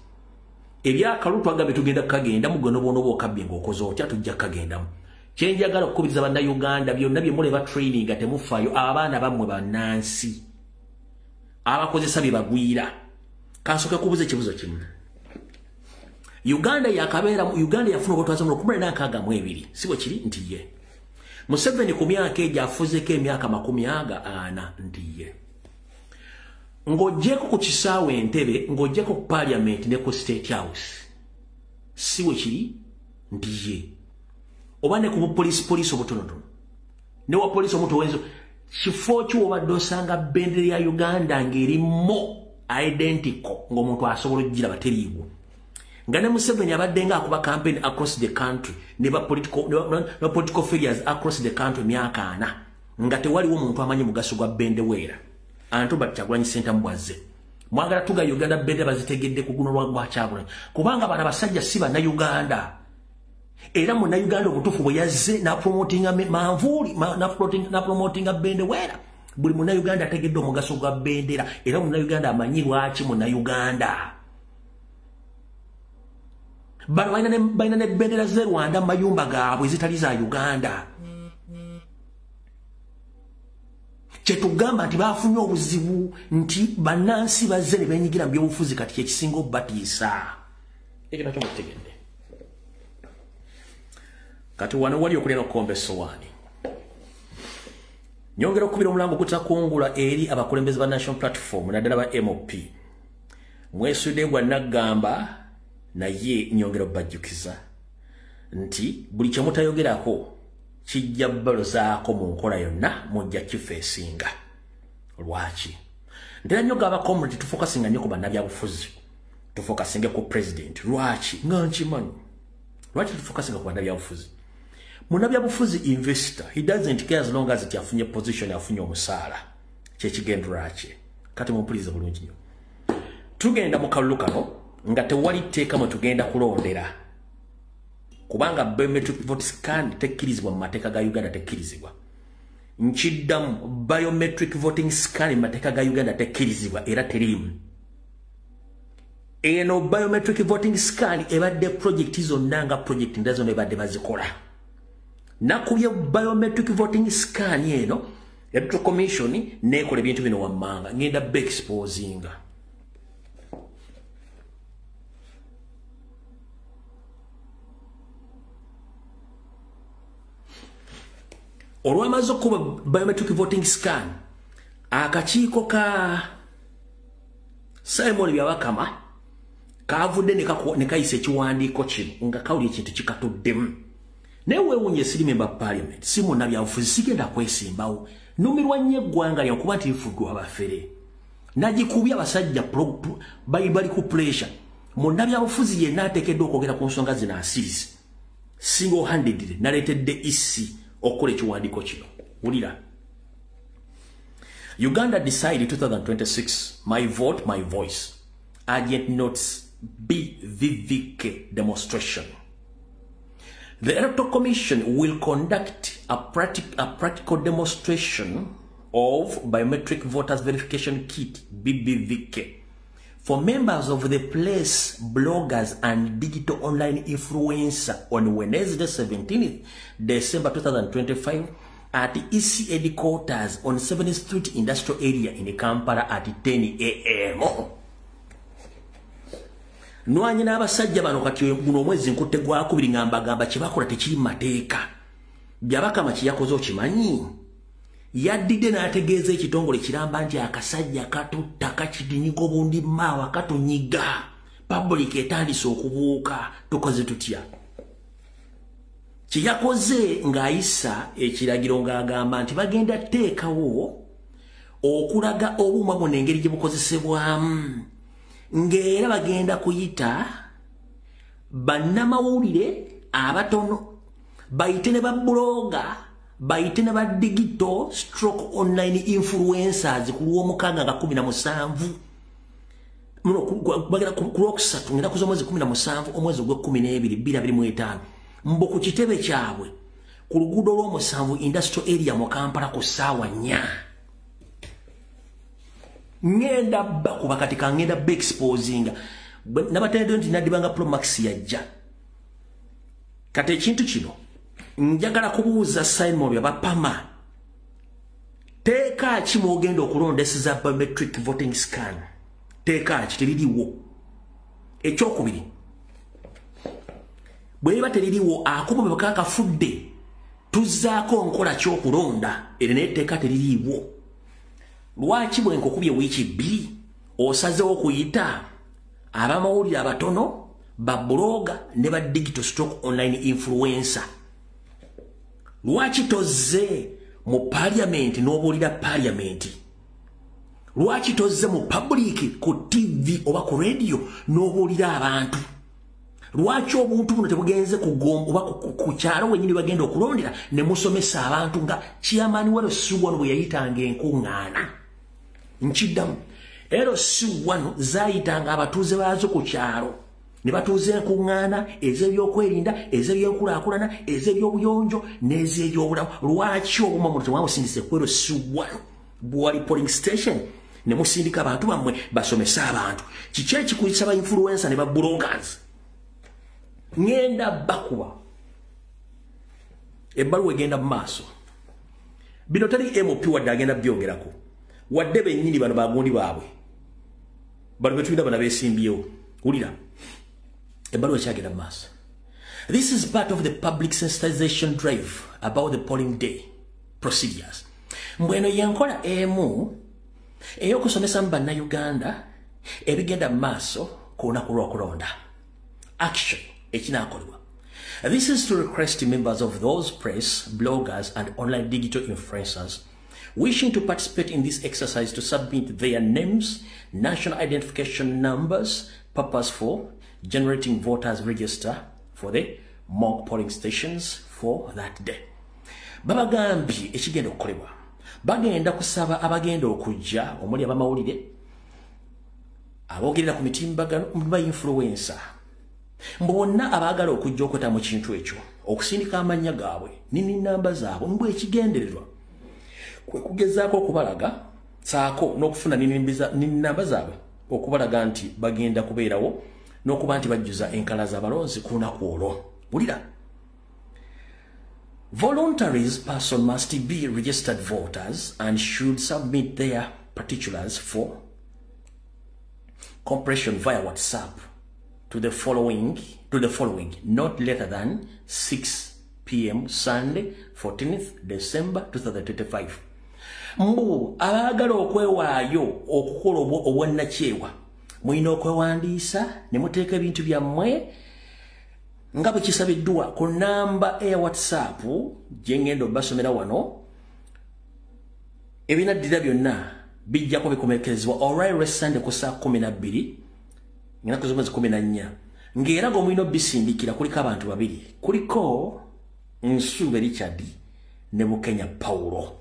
Ebyakalutu agambye tugenda kagenda mugonobonobo okabye ng'okoze otya tujja kagendamu. Kye njagala okukubiriza bannayuganda byonna bye muleba training temufaayo abaana bammwe bannansi abakozesa bye bagwira. Kansooke kubuza ekibuzo kimu. Uganda yafuna obutwaza mu 1962 si bwe kiri nti ye. Museveni ku myaka egyo afuzeeko emyaka 40 nti ye. Ng'oggyeko ku kisaawe Entebbe, ng'oggyeko ku Parliament ne ku State House. Si bwe kiri nti ye. Oba ne ku poliisi obutonotono. Ne wa poliisi omutowenzo kifo ki wobadde osanga bendera ya Uganda ng'erimu identical ng'omuntu asobola okugiraba teriiwo. Nga ne Museveni abadde ng'akuba campaign across the country ne political figures across the country myaka 4 nga tewaliwo omuntu amanyi mugaso gwa bendeweera. Antu Kyagulanyi Ssentamu bwazze. Mwagala tuga Uganda bende bazitegedde ku guno lwa Kyagulanyi. Kubanga bana basajja si bannayuganda. Era munnayuganda obutuufu bwe yazze n'apromotinga manvuuli n'apromotinga bendeweera. Buli munnayuganda ategedde omugaso gwa bendera. Era munnayuganda amanyi lwaki munnayuganda. Bano balina ne bendera z'e Rwanda mayumba gaabwe zitali za Uganda. Kyetugamba nti bafunye obuzibu nti bannansi bazze ne benyigira mu byobufuzi kati kyekisinga obbatiisa. Ekyo nakyo mukitegedde. Kati wano wali okulina okukomba essowaani. Nyongera okubira omulango okutakungula eri abakulembeze ba National Platform naddala ba MOP. Mwesudde gwa Nagamba naye nyongera obbajjukiza nti buli kye mutayogerako kijja balozaako mu nkola yonna mujja kifeesinga. Lwaki? Ntera nnyo gaba comrade tufokasinga nnyo ku bannabyabufuzi. Tufokasinge ku president. Lwaki? Nga nkimanyi. Lwaki tufocusing ku bannabyabufuzi? Munnabyabufuzi investor, he doesn't care as long as it afunye position afunye omusaala. Kyekigendera kye. Kati mumpulirize bulungi nnyo. Tugenda mu kalulu kano nga tewali tteeka mwe tugenda kulondera. Kubanga biometric vote scan tekkirizibwa mu mateeka ga Uganda tekkirizibwa. Nchiddamu biometric voting scan mu mateeka ga Uganda tekkirizibwa era teriimu. Eno biometric voting scan ebadde project zonna nga project ndazo nebadde bazikola. Nakubye biometric voting scan eno Electoral Commission nekola ebintu bino wammanga ngenda be exposinga. Olwamaze okuba biometric voting scan akakiiko ka Simon Byabakama kavudde ne kayisa ekiwandiiko kino nga kawulira ekintu kikatuddemu. Naye weewuunye siri member parliament si munnabyabufuzi sigenda kwesimbawo numirwa nnyo eggwanga lyange kuba nti lifuddwa abafere nagikubye abasajja bali ku pressure. Munnabyabufuzi yenna ateekeddwa okwogera ku nsonga zino asirize single handedly naleetedde isi okukola ekiwandiiko kino. Wulira. Uganda decided 2026 my vote my voice urgent notes BVVK demonstration. The Electoral Commission will conduct a practical demonstration of biometric voters verification kit BBVK for members of the place, bloggers and digital online influencer on Wednesday 17th December 2025 at EC headquarters on 7th Street Industrial Area in Kampala at 10 a.m. Nwanye n'abasajja bano kati guno omwezi nkutte gwakubiri ngamba kyebakola tekiri mateeka. Byabakama kiyakoze okimanyi. Yaddidde n'ategeeza ekitongole kiramba nti akasajja katutta kakidinyiga obundi maawa katunyiga. Public etandise okubuuka tukoze tutya. Kiyakoze ng'ayisa ekiragiro ng'agamba nti bagenda teekawo okulaga obuuma bwonna engeri gye bukozesebwamu. Ngera bagenda kuyita bannamawulire abatono bayite ne babloga bayite ne ba digital stroke online influencers ku lw'omukaaga nga 17 bagera ku lwokusatu ngenda kuza omwezi 17 omwezi ogwe12 2025 mbo ku kitebe kyabwe ku luguudo lw'omusanvu industrial area mu Kampala ku ssaawa 4. Ngenda bakuba katika ngenda be exposinga nabatende nti nadibanga Pro Max yajja kate ekintu kino njagala kubuuza Simon Byabapama teeka ki mwogenda okulondeseza biometric voting scan teeka ki teririwo ekyokubiri bweba teririwo akuba bakakafudde tuzzaako nkola ky'okulonda era neteeka teririwo. Lwaki bwe nkokubye wiiki 2 osazeewo okuyita abamawulire abatono ba bloga ne ba digital stock online influencer? Lwaki tozze mu parliament n'obuulira parliament? Lwaki tozze mu public ku TV oba ku radio n'obuulira abantu? Lwaki obuntu buno tebugenze kugomba oba ku kyalo wenyini bagenda okulondera ne musomesa abantu nga chairman wa Suwano bwe yayitanga enkuŋŋaana? Nchiddamu ero Suwano zaayitanga abatuuze baazo ku kyalo ne batuuze enkuŋŋaana ez'ebyokwerinda ez'ebyenkulaakulana ez'ebyobuyonjo n'ez'ebyobulamu. Lwaki obuma muno temwamusindise kwero Suwano bwali polling station ne musindika abantu bammwe basomesa abantu? Kiki ekikuyisa ba influencer ne ba bloggers? Ngenda bakuba ebbaluwa egenda mu maaso. Bino tali MP wadde agenda byogerako wadde bennyini bano bagundi baabwe bano betulina bana beesimbyewo. Wulira ebbaluwa ekyagenda mu maaso. This is part of the public sensitization drive about the polling day procedures. Mbweno yenkola emu ey'okusomesa mu bannayuganda ebigenda mu maaso ku lunaku lw'okulonda. Action ekinakolebwa. This is to request members of those press, bloggers and online digital influencers wishing to participate in this exercise to submit their names, national identification numbers, purpose for generating voters register for the mock polling stations for that day. Baba Gambi, ekigenda okukolebwa. Bagenda kusaba abagenda okujja omuli abamawulire abogerera ku mitimbagano ba influencer. Mbona abagala okujja okweta mu kintu ekyo okusindika amanya gaabwe nini namba zaabwe mbwe ekigendererwa kwe kugezaako okubalaga saako n'okufuna nini namba zaabwe okubalaga nti bagenda kubeerawo n'okuba nti bajjuza enkala z'abalonzi ku lunaku olwo. Wulira, voluntaries person must be registered voters and should submit their particulars for compression via WhatsApp to the following not later than 6 p.m. Sunday 14th December 2025. Mbu abagala okwewaayo okukola obwannakyewa mulina okwewandiisa ne muteeka ebintu byammwe nga bwe kisabiddwa ku namba eya WhatsApp gye ngenda obbasomera wano. Ebinaddira byonna bijjako bikomekerezebwa olwaliro Sunday ku saa 12 ng'ennaku z'omwezi 14 ng'era ng'omulina obbisindikira kuliko abantu babiri, kuliko Nsuube Richard ne Bukenya Paulo.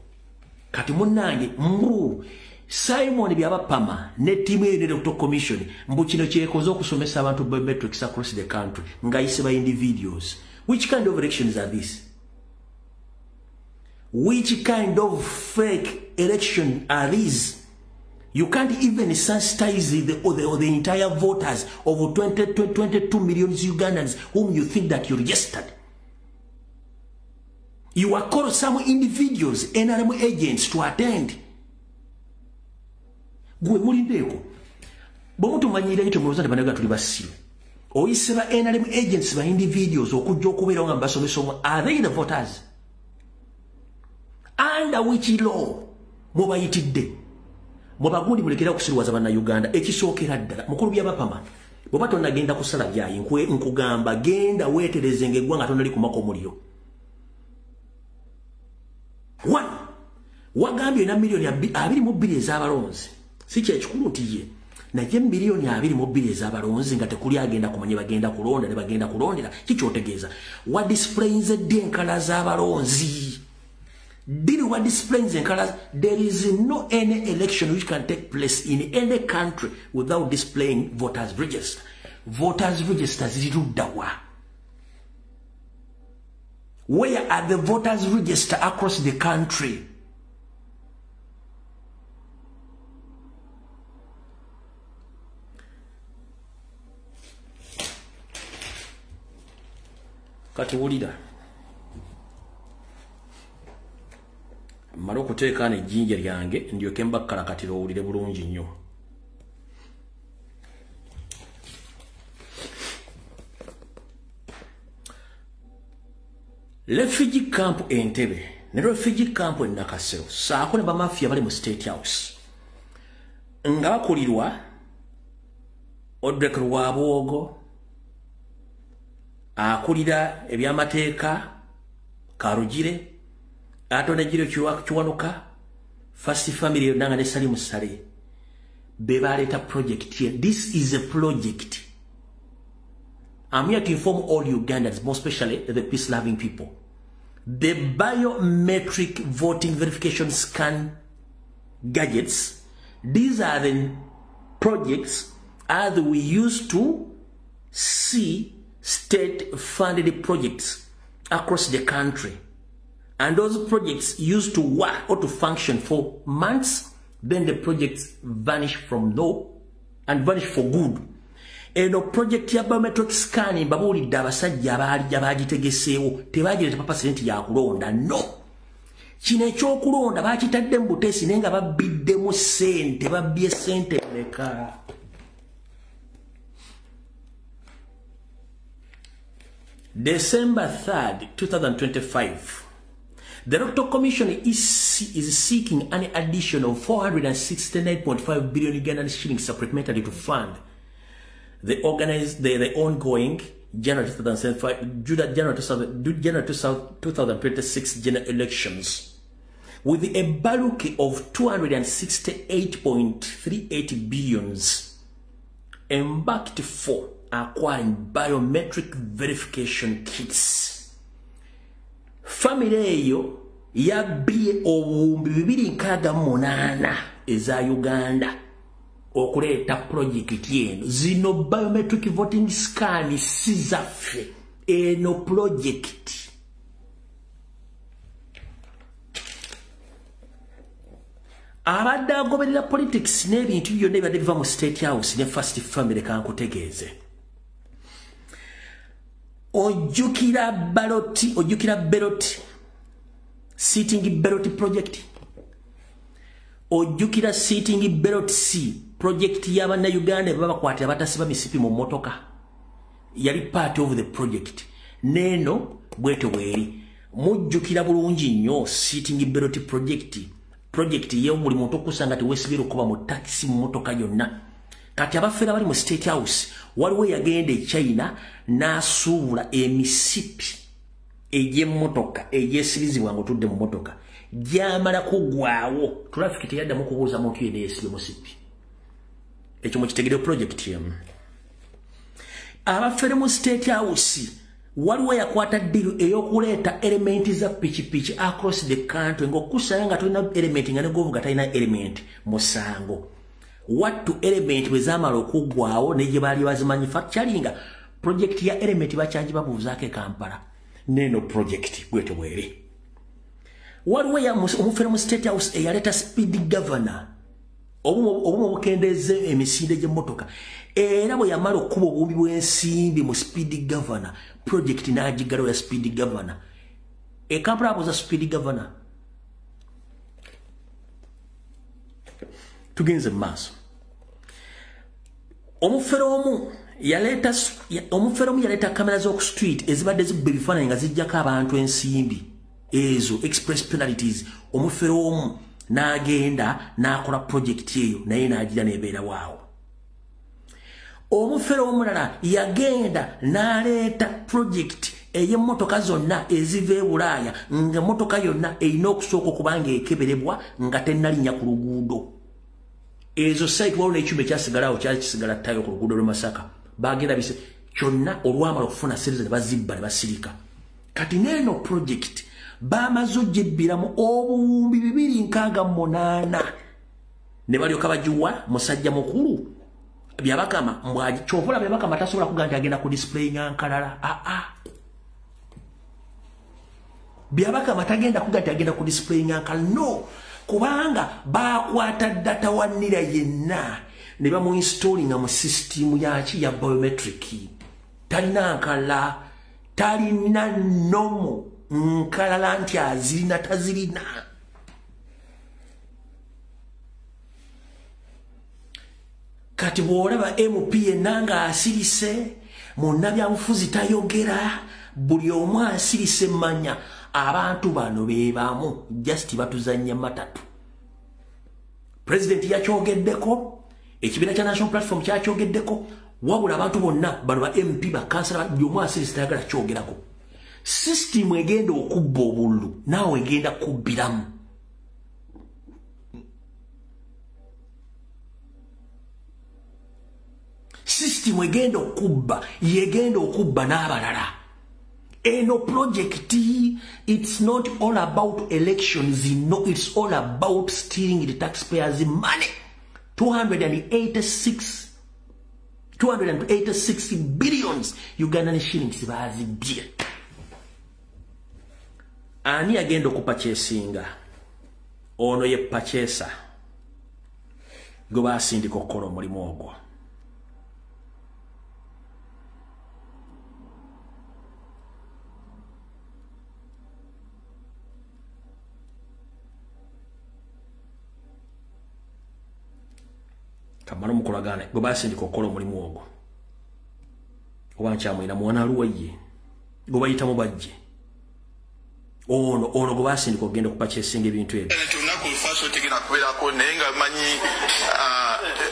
Kati munnange mbu Simon Byabapama ne timu ye Electoral Commission mbu kino kyekoze okusomesa abantu biometrics across the country ng'ayise ba individuals. Which kind of elections are these? Which kind of fake election are these? You can't even sensitize the entire voters of 22 million Ugandans whom you think that you registered. You are called some individuals, NRM agents to attend. Gwe mulindeko. Bomutu manyira yito mwozande banaga tuli basiru. Oyise ba NRM agents ba individuals okujja okubeera nga basomesa. Are they the voters? Under which law mubayitidde? Mubagundi mulekera okusirwaza banna Uganda ekisookera ddala mukulu Byabapama bw'oba tonnagenda kusala byayi nkugamba genda weeterezenga eggwanga tonnali kumako omuliro. Wagambye na milioni 22 ez'abalonzi si kyekikulu nti ye naye milioni 22 ez'abalonzi nga tekuli agenda kumanya bagenda kulonda ne bagenda kulondera kikyotegeeza wa displays enkala z'abalonzi. Did what displays and colors? There is no any election which can take place in any country without displaying voters register. Voters registers zirudawa. Where are the voters register across the country? Katiwulira. Mala okuteeka n'ejjinja lyange ndyoke mbakkalakatira owulire bulungi nnyo. Refugee camp Entebbe ne refugee camp e Nakasero saako ne bamafia bali mu State House nga bakulirwa Odrek Rwabwogo akulira ebyamateeka Karugire Atona Jiro Kiwanuka, Fast Family Nanga ne Salim Sale. Bevareta project here. This is a project. I'm here to inform all Ugandans, more especially the peace-loving people. The biometric voting verification scan gadgets, these are the projects as we used to see state-funded projects across the country. And those projects used to work or to function for months, then the projects vanish from no and vanish for good. And the project ya biometric scanning babulidde abasajja abaagitegeseewo tebaagireta papasidenti ya kulonda. No. Kino ekyokulonda baakitadde mu buteesi naye nga babbiddemu ssente, babbye ssente mmeka. December 3rd, 2025. The Electoral Commission is seeking an additional 469.5 billion Ugandan shillings supplementary to fund the ongoing January 2026 general elections with a bulk of 268.38 billions embarked for acquiring biometric verification kits. Family eyo yabbye obuwumbi 268 eza Uganda okuleeta project eno. Zino biometric voting scan sizaffe eno project. Abadde agoberera politics n'ebintu byonna ebadde biva mu State House ne First Family kankutegeeze. Ojjukira ballot sitting ballot project. Ojjukira sitting ballot C project y'abanna Uganda baba kwatira batasiba misipi mu motoka. Yali part of the project. Neno bweto bweri. Mujjukira bulungi nnyo sitting ballot project ye buli muntu okusanga tiwesibira okuba mu taxi mu motoka yonna. Kati abafera bali mu State House waliwo yagenda e China n'asuubula emisipi egy'emmotoka egyesirizibwa ng'otudde mu motoka gyamala kugwawo. Traffic teyaddamu kubuuza muntu yenna yeesibye musipi. Ekyo mukitegere project yemu. Abafere mu State House waliwo yakwata deal eyokuleeta elementi za pichipichi across the country ng'okusanga nga tulina element nga ne govuga talina element musango. Wattu element bwe zaamala okuggwawo ne gye baali bazimanufacturinga project ya element bakyanji babuuzaako e Kampala. Neno project bwete bwere. Waliwo omufere mu State House eyaleeta speed governor obumu bukendeeze emisinde gy'emmotoka. Era bwe yamala okuba obuwumbi bw'ensimbi mu speed governor project n'agigalawo ya speed governor. E Kampala abuuza speed governor. Tugenze mu maaso. Omufere omu yaleeta kamera z'oku street ezibadde zibba ebifaananyi nga zijjako abantu ensimbi ezo express penalties. Omufere omu n'agenda n'akola project eyo naye n'agira n'ebeera waawo. Omufere omulala yagenda n'aleeta project ey'emmotoka zonna eziva e Bulaaya nga emmotoka yonna erina okusooka okuba ng'ekeberebwa nga tennalinnya ku luguudo. Ezo site waliwo n'ekyuma ekyasigalawo kyali kisigala ttayo ku luguudo lw'e Masaka. Bagenda bise kyonna olwamala okufuna siriza ne bazibba ne basirika. Kati n'eno project baamaze ogyebbiramu obuwumbi 268 ne balyoka bagiwa musajja mukulu Byabakama mbwaji chopola Byabakama tasobola kuga nti agenda ku display nkalala. Byabakama tagenda kuga nti agenda ku display nkalala. No, kubanga bakwata data wanira yenna ne bamu installing mu system yachi ya biometric. Talina nkala, talina nomo nkalala nti azirina tazirina. Kati bw'olaba MP nanga asirise munnabyabufuzi tayogera buli omu asirise manya abantu bano beebamu just batuzanya matatu. President yakyogeddeko, ekibiina kya National Platform kyakyogeddeko, wabula abantu bonna bano ba MP bakansala buli omu asirise tayagala kyogerako. System egenda okubba obululu naawe egenda kubbiramu. System egenda okubba yegenda okubba n'abalala. Eno project, it's not all about elections, no, it's all about stealing the taxpayers' money. 286 billions Ugandan shillings bazibye. Ani agenda okupurchasinga? Ono ye purchaser. Go basindika okukola omulimu ogwo. Kamano mukolagana go basindika okukola omulimu ogwo. Oba nkyamwina mwana aluwaye go bayita mu bajje. Ono go basindika okugenda okupurchasinga ebintu ebyo.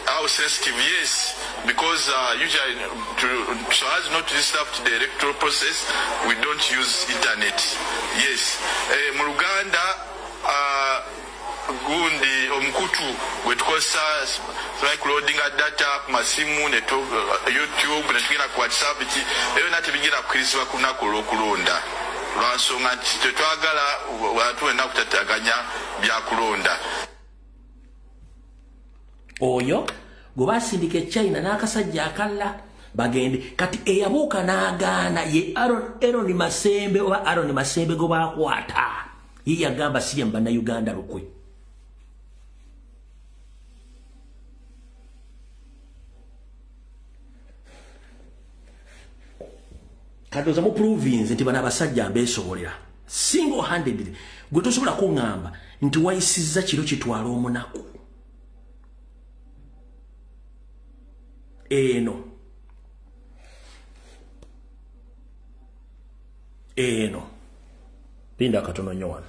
How sensitive, yes, because usually so as not to disrupt the electoral process, we don't use internet. Yes, Muluganda, gundi omukutu wetukosa like loading data ku masimu ne YouTube ne tugenda ku WhatsApp ki eyo nati bigira kukirizibwa kunaku lw'okulonda lwansonga nti tetwagala abantu wena kutataganya byakulonda. Oyo gwe basindika China n'akasajja akalla bagende kati eyabuuka n'agaana ye Aaron Masembe oba Aaron Masembe go bakwata ye yagamba si yamba na Uganda lukwe. Kadoza mu province nti bana basajja mbeesobolera single handedly gwe tosobola kuŋŋamba nti wayisizza kiro kitwala omunaku. Eno pinda katono nnyo wano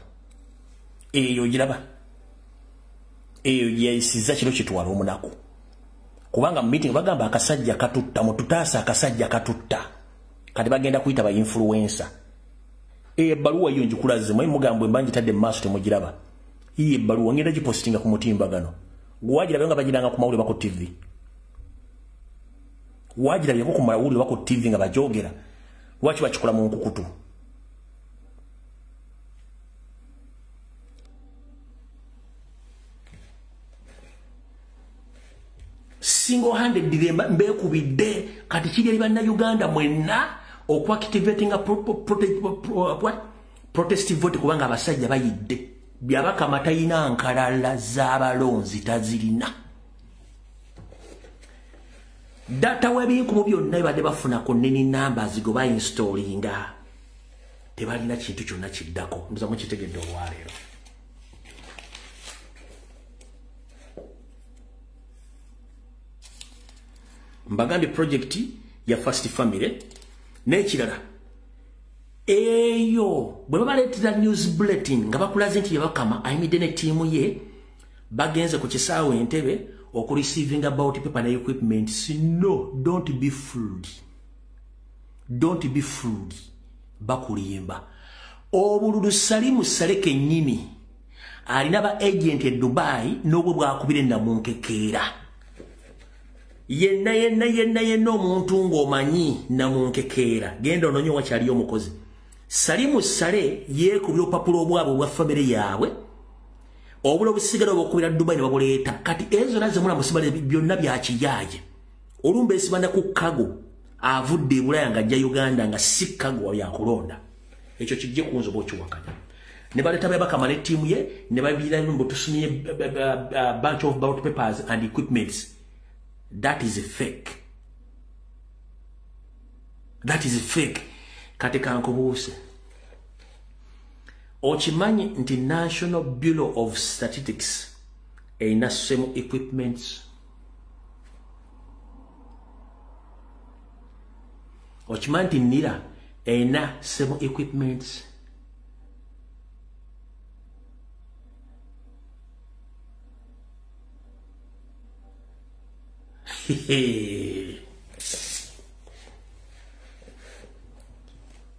eyo giraba eyo yayisizza kiro kitwala omunaku kubanga mu meeting bagamba akasajja katutta mututaasa akasajja katutta kati bagenda kuyita ba influencer ebbaluwa yo njikulaze mwe mugambwe mbanji tadde maaso temugiraba iyi ebbaluwa ngenda gipostinga ku mutimbagano gwajira nga bagiranga ku mawulire bako TV wajira yako ku mawulire bako TV nga bajogera lwaki bakikola mu nkukutu. Single handed dilemma mbekubidde kati kigeri banna Uganda mwenna okwaactivating a protest vote kubanga abasajja bayidde byabaka matayina nkalala z'abalonzi tazirina data webinkumu byonna bibadde bafuna ku nini numbers go installinga tebalina kintu kyonna kiddako mbuza mukitegedde olwaleero. Mbagandi project ya First Family n'ekirala eyo bwe babaleetera news bulletin nga bakulaze nti yabakama ayimidde ne tiimu ye bagenze ku kisaawe Entebbe okureceiving about paper and equipment. No, don't be fooled. Don't be fooled. Bakulimba obululu Salimu Saleke nyini alina ba agent e Dubai n'obwe bwakubire na munkekeera yenna omuntu ng'omanyi na munkekeera genda ononye wakyaliyo omukozi. Salimu Sale yeekubye opapula obwabwe obwa famire yaabwe obulo busigala obukubira Dubai ne babuleeta kati ezo nazo mula musibale byonna bya kiyaaje olumbe esibanda ku kago avudde e Bulaya nga ajja Uganda nga si kago yakulonda ekyo kijje kunzo bokiwakanya ne baleeta babakama ne tiimu ye ne babira mbu tusunye bunch of ballot papers and equipments. That is a fake. That is a fake. Kati kankubuuse okimanyi nti National Bureau of Statistics erina same equipments. Okimanyi nti NIRA erina same equipments.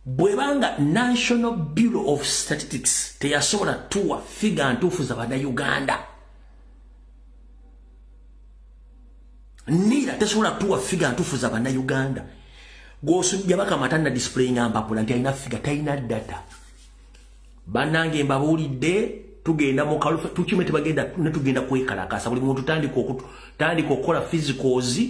Bwebanga National Bureau of Statistics teyasobola tuwa figure ntuufu za bana Uganda. NIRA tesobola tuwa figure ntuufu za bana Uganda. Gosujja bakamata na display ngamba pula nti alina figure talina data. Banange mbabuulidde tugenda mu kalufa tukimete bagenda ne tugenda kwekalakasa buli muntu tandika okukola physicals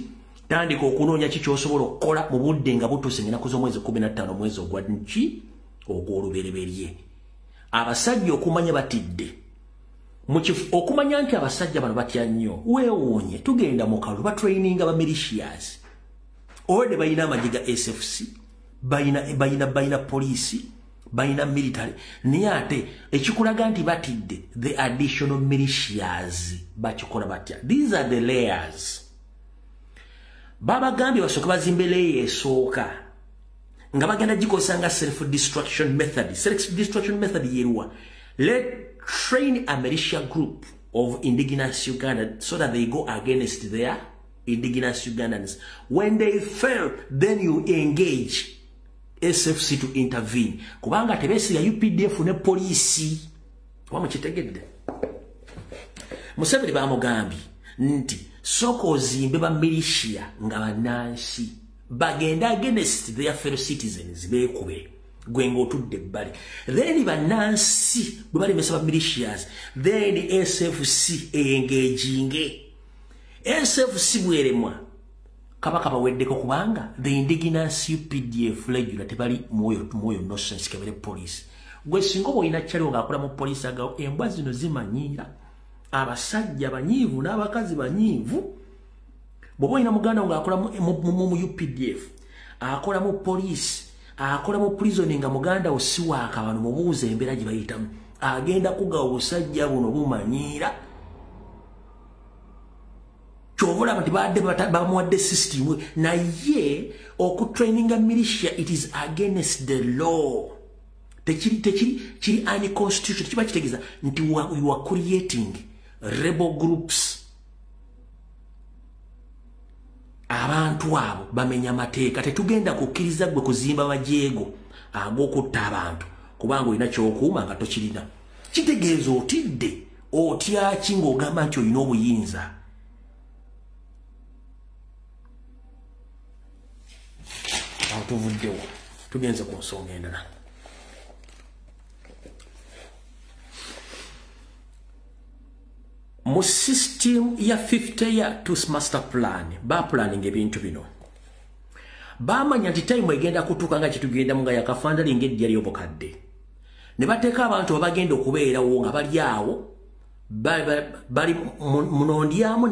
tandika okunoonya kiki osobola okukola mu budde nga butuuse ng'ennaku z'omwezi 15 mwezi ogwa nki ogw'olubereberye. Abasajja okumanya batidde okumanya nti abasajja bano batya nnyo weewuunye tugenda mu kalu batraininga ba militias ode bayina amagye ga SFC bayina poliisi bayina military naye ate ekikulaga nti batidde the additional militias bakikola batya. These are the layers. Baba gambye basooka bazimbe layer esooka nga bagenda gikozesa nga self-destruction method. Self-destruction method yeruwa let train a militia group of indigenous Ugandans so that they go against their indigenous Ugandans. When they fail, then you engage SFC to intervene. Kubanga tebesiga UPDF ne police. Wamukitegedde. Museveni bamugambye nti soko ozimbe ba militia nga banansi bagenda against their fellow citizens beekube gwengo tudde bali then banansi bwe balemesa ba militias then SFC engaging SFC bweremwa kabaka baweddeko kubanga the indigenous UPDF regular tebali moyo nonsense kebere police gwe singo boyina kyalo ngakula mu police aga embwa zino zimanyira abasajja banyivu n'abakazi banyivu boboyina muganda ngakula mu UPDF akola mu police akola mu prison nga muganda osiwa akabano mubuuze embera gye bayitamu agenda kuga obusajja buno bumanyira chovola bati badde bamuwadde system na ye okutraininga militia it is against the law tekiri unconstitutional kiba kitegeza nti we are creating rebel groups abantu abo bamenya mateeka tetugenda kukkiriza gwe kuzimba majjeego ag'okutta abantu kubanga olina kyokuuma nga tokirina kitegeeza otidde otyaki ng'ogamba nti olina obuyinza awo tuvuddewo tugenze ku nsonga endala mu system ya 50 year to master plan ba planning ebintu bino bamanya nti time egenda kutuuka nga kitugenda mu nga yakafandalinga eddiya ly'obukadde ne bateeka abantu babagenda okubeerawo nga bali awo bali munondyamu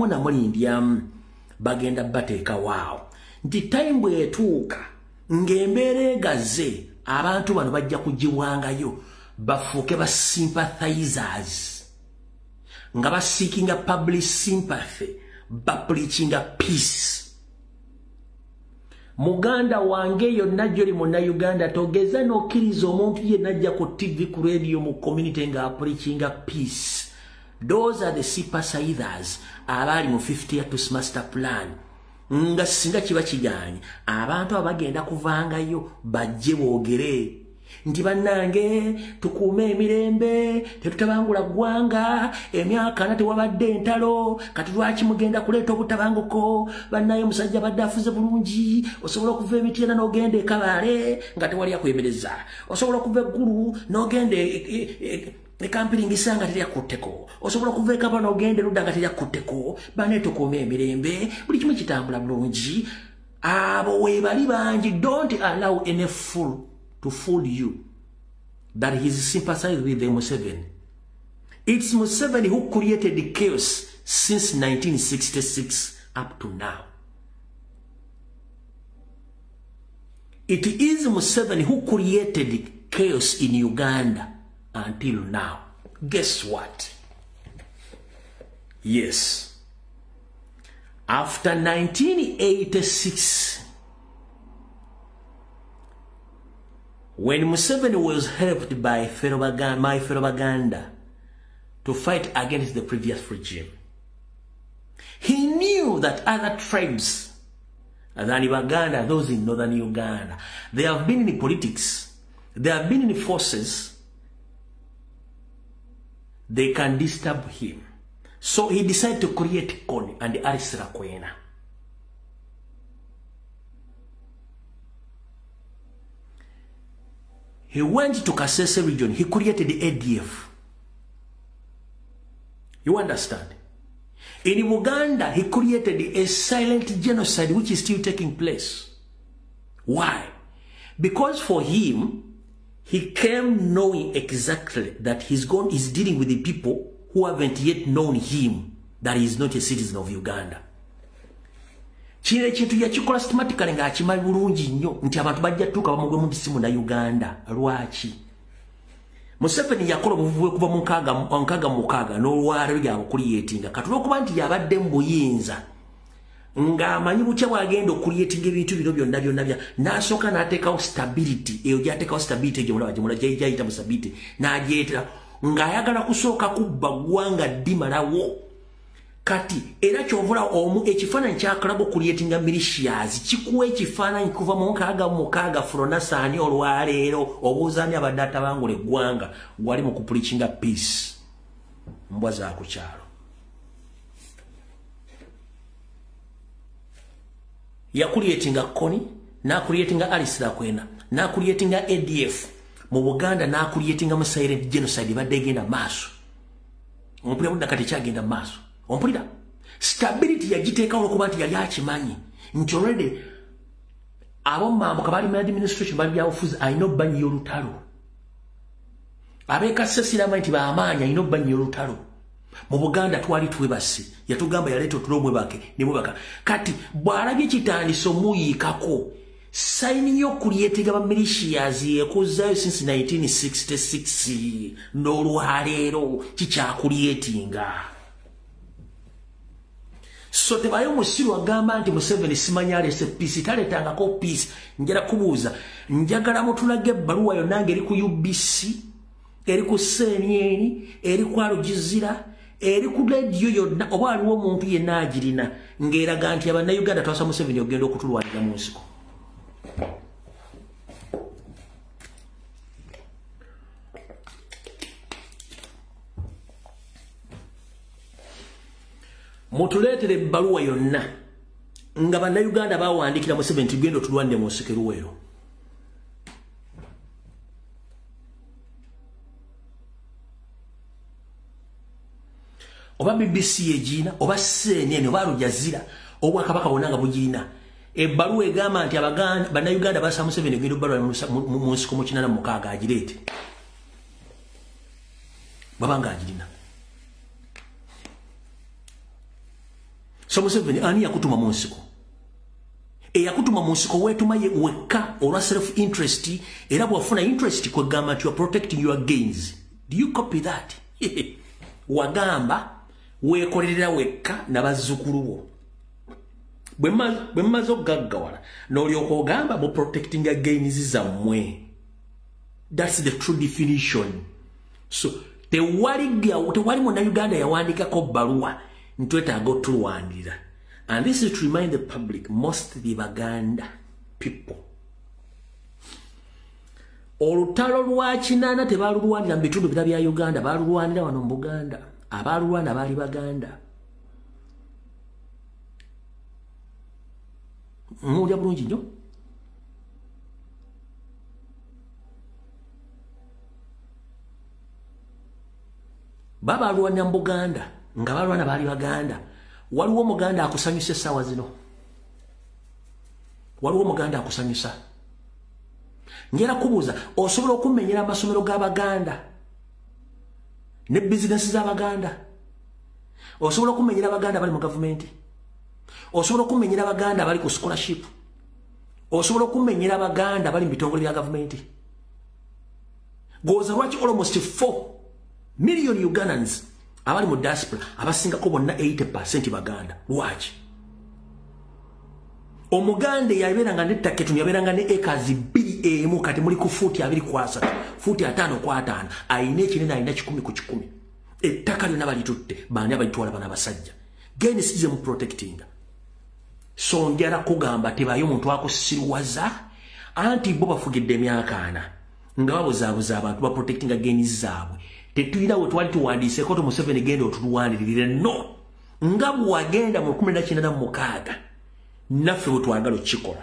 namulindyamu bagenda bateeka waawo nti time bwetuuka ng'embeera egaze abantu bano bajja kugibwangayo bafuuke ba sympathizers nga basikinga public sympathy bapreachinga peace muganda wange yonna gyoli muna Uganda togeza n'okkiriza omuntu yenna ajja ku TV ku radio mu community nga preachinga peace. Those are the sympathizers abali mu 50 year to master plan nga singa kiba kiganye abantu abagenda kuvangayo bajje boogere nti bannange tukuume emirembe tetutabangula ggwanga emyaka na tewabadde entalo kati lwaki mugenda kuleeta obutabanguko bannaye musajja badde afuze bulungi osobola okuva emityana n'ogenda ekabaale nga tewali akwemereza osobola okuva eggulu n'ogenda ekampiringi sanga teryakutteko osobola okuva ekaba n'ogenda erudda nga teryakutteko banne tukuume emirembe buli kimu kitambula bulungi abo weebali bangi. Don't allow any fool to fool you that he's sympathized with the Museveni. It's Museveni who created the chaos since 1966 up to now. It is Museveni who created the chaos in Uganda until now. Guess what? Yes. After 1986, when Museveni was helped by my fellow Baganda to fight against the previous regime, he knew that other tribes than Baganda, those in northern Uganda, they have been in politics, they have been in forces, they can disturb him. So he decided to create Kony and Alice Rakwena. He went to Kasese region. He created the ADF. You understand? In Uganda, he created a silent genocide which is still taking place. Why? Because for him, he came knowing exactly that he's dealing with the people who haven't yet known him, that he is not a citizen of Uganda. Kino ekintu yakikola systematically nga akimanyi bulungi nnyo nti abantu bajja tuuka bamugwe mu ntisimu na Uganda. Lwaki? Museveni yakola obuvubuwe kuva mu nkaaga n'olwaleero gy'abukuliyetinga katulo okuba nti yabadde mu buyinza ng'amanyi bukya bw'agenda okuliyetinga ebintu bino byonna bya n'asooka n'ateekawo stability eyo gy'ateekawo stability egyo mulaba gy'ayita mu stability n'agyetera ng'ayagala kusooka kubba ggwanga ddimalawo. Kati era kyovula omu ekifaananyi kyakalaga okuliyetinga militias kikuwa ekifaananyi kuva mu nkaaga Fronasani olwaleero obuuzaani abadde atabangula eggwanga wali mu kupulikinga peace. mbwa za ku kyalo. Yakuliyetinga Koni, nakuliyetinga Alice Lakwena, nakuliyetinga ADF, mu Buganda nakuliyetinga mu silent genocide badde egenda maaso. Ompulira bonna kati kyagenda maaso. Ompulira stability yagiteekawo okuba nti yali akimanyi nti already abomambuka bali mu administration bali byabufuzi alina obbanyi y'olutalo. Abeeka Cecil nti baamaanyi alina obbanyi y'olutalo. Mu Buganda twali twebasi yatugamba yaleeta otulomwe bake ne mubaka kati bw'alabye kitandise omuyiikako sayini y'okuliyetinga ba militias ekuzaayo since 1966 n'olwaleero kikyakuliyetinga. So tebayo musiru agamba nti Museveni simanya alese peace taleetangako peace. Njala kubuuza njagala mutulage ebbaluwa yonna ng'eri ku UBC eri ku CNN eri ku Al Jazeera eri ku radio yonna oba waliwo omuntu yenna agirina ng'eraga nti Abannayuganda twasa Museveni ogenda okutulwanira mu nsiko. Mutuleetere ebbaluwa yonna nga Bannayuganda bawandiikira Museveni nti genda otulwanire mu nsiko Luweero. Oba BBC egiina oba CNN oba Al Jazeera Obwakabaka bonna nga bugirina ebbaluwa egamba nti Bannayuganda basa Museveni genda obbaluwa mu nsiko mu 86 agireete baba nga agirina. So Museveni ani yakutuma mu nsiko? Eyakutuma mu nsiko weetuma ye wekka olwa self interest era bw'afuna interest kwegamba nti you are protecting your gains. Do you copy that? Wagamba weekolerera wekka n'abazzukulu bo. Bwe mmaze okugaggawala n'olyoka ogamba mu protecting your gains zammwe. That's the true definition. So tewali Munnayuganda yawandiikako bbaluwa ntwetaaga otulwanirira. And this is to remind the public, mostly Baganda people. Olutalo lwa kinana tebalulwanira mu bitundu bira bya Uganda, balulwanira wano mu Buganda. Abalulwana baali Baganda. Mulya bulungi nnyo. Baba balwanira mu Buganda. Nga balwana baali Baganda. Waliwo Omuganda akusanyusa essaawa zino. Waliwo Omuganda akusanyusa. Njera kubuuza osobola okumenyera amasomero g'Abaganda ne bizinesi z'Abaganda. Osobola okumenyera Abaganda bali mu gavumenti. Osobola okumenyera Abaganda bali ku scholarship. Osobola okumenyera Abaganda bali mu bitongole bya gavumenti. Goza lwaki almost 4 million Ugandans abali mu diaspora abasingako bonna 80% Baganda. Lwaki? Omuganda yabeeranga n'ettaka ettono yabeeranga ne acres 2 emu kati muli ku fuuti 2.3 fuuti 5.5 ayina ekinene ayina 10 ku 10 ettaka lyonna balitutte baani abalitwala bana abasajja geni size mu protecting. So njala kugamba tebayo muntu akusirwaza anti bo bafugidde emyaka 4 nga babuzaabuza abantu ba protecting geni zaabwe. Tetuyina we twali tuwandiiseko to Museveni genda otulwanirire no nga bwagenda mu 1996 naffe bwe twagala okikola.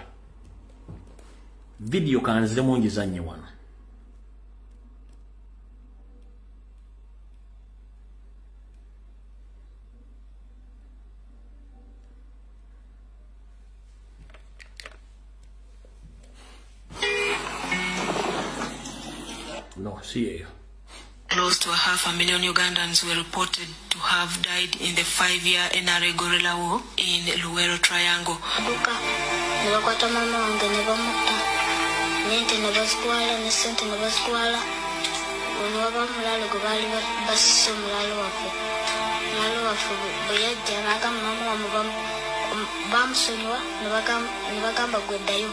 Video kanzire munjizanye wano. No, see you. Close to 500,000 Ugandans were reported to have died in the 5-year NRA guerrilla war in Luweero Triangle. Duka, nibakwata mama wange ne bamutta. Nente ne bazitwala ne sente ne bazitwala. Ono abamulalo gwe baali basise omulalo waffe. Omulalo waffe bwe yajja n'agamba mama wamu bamusonyiwa ne bagamba gwe ddayo.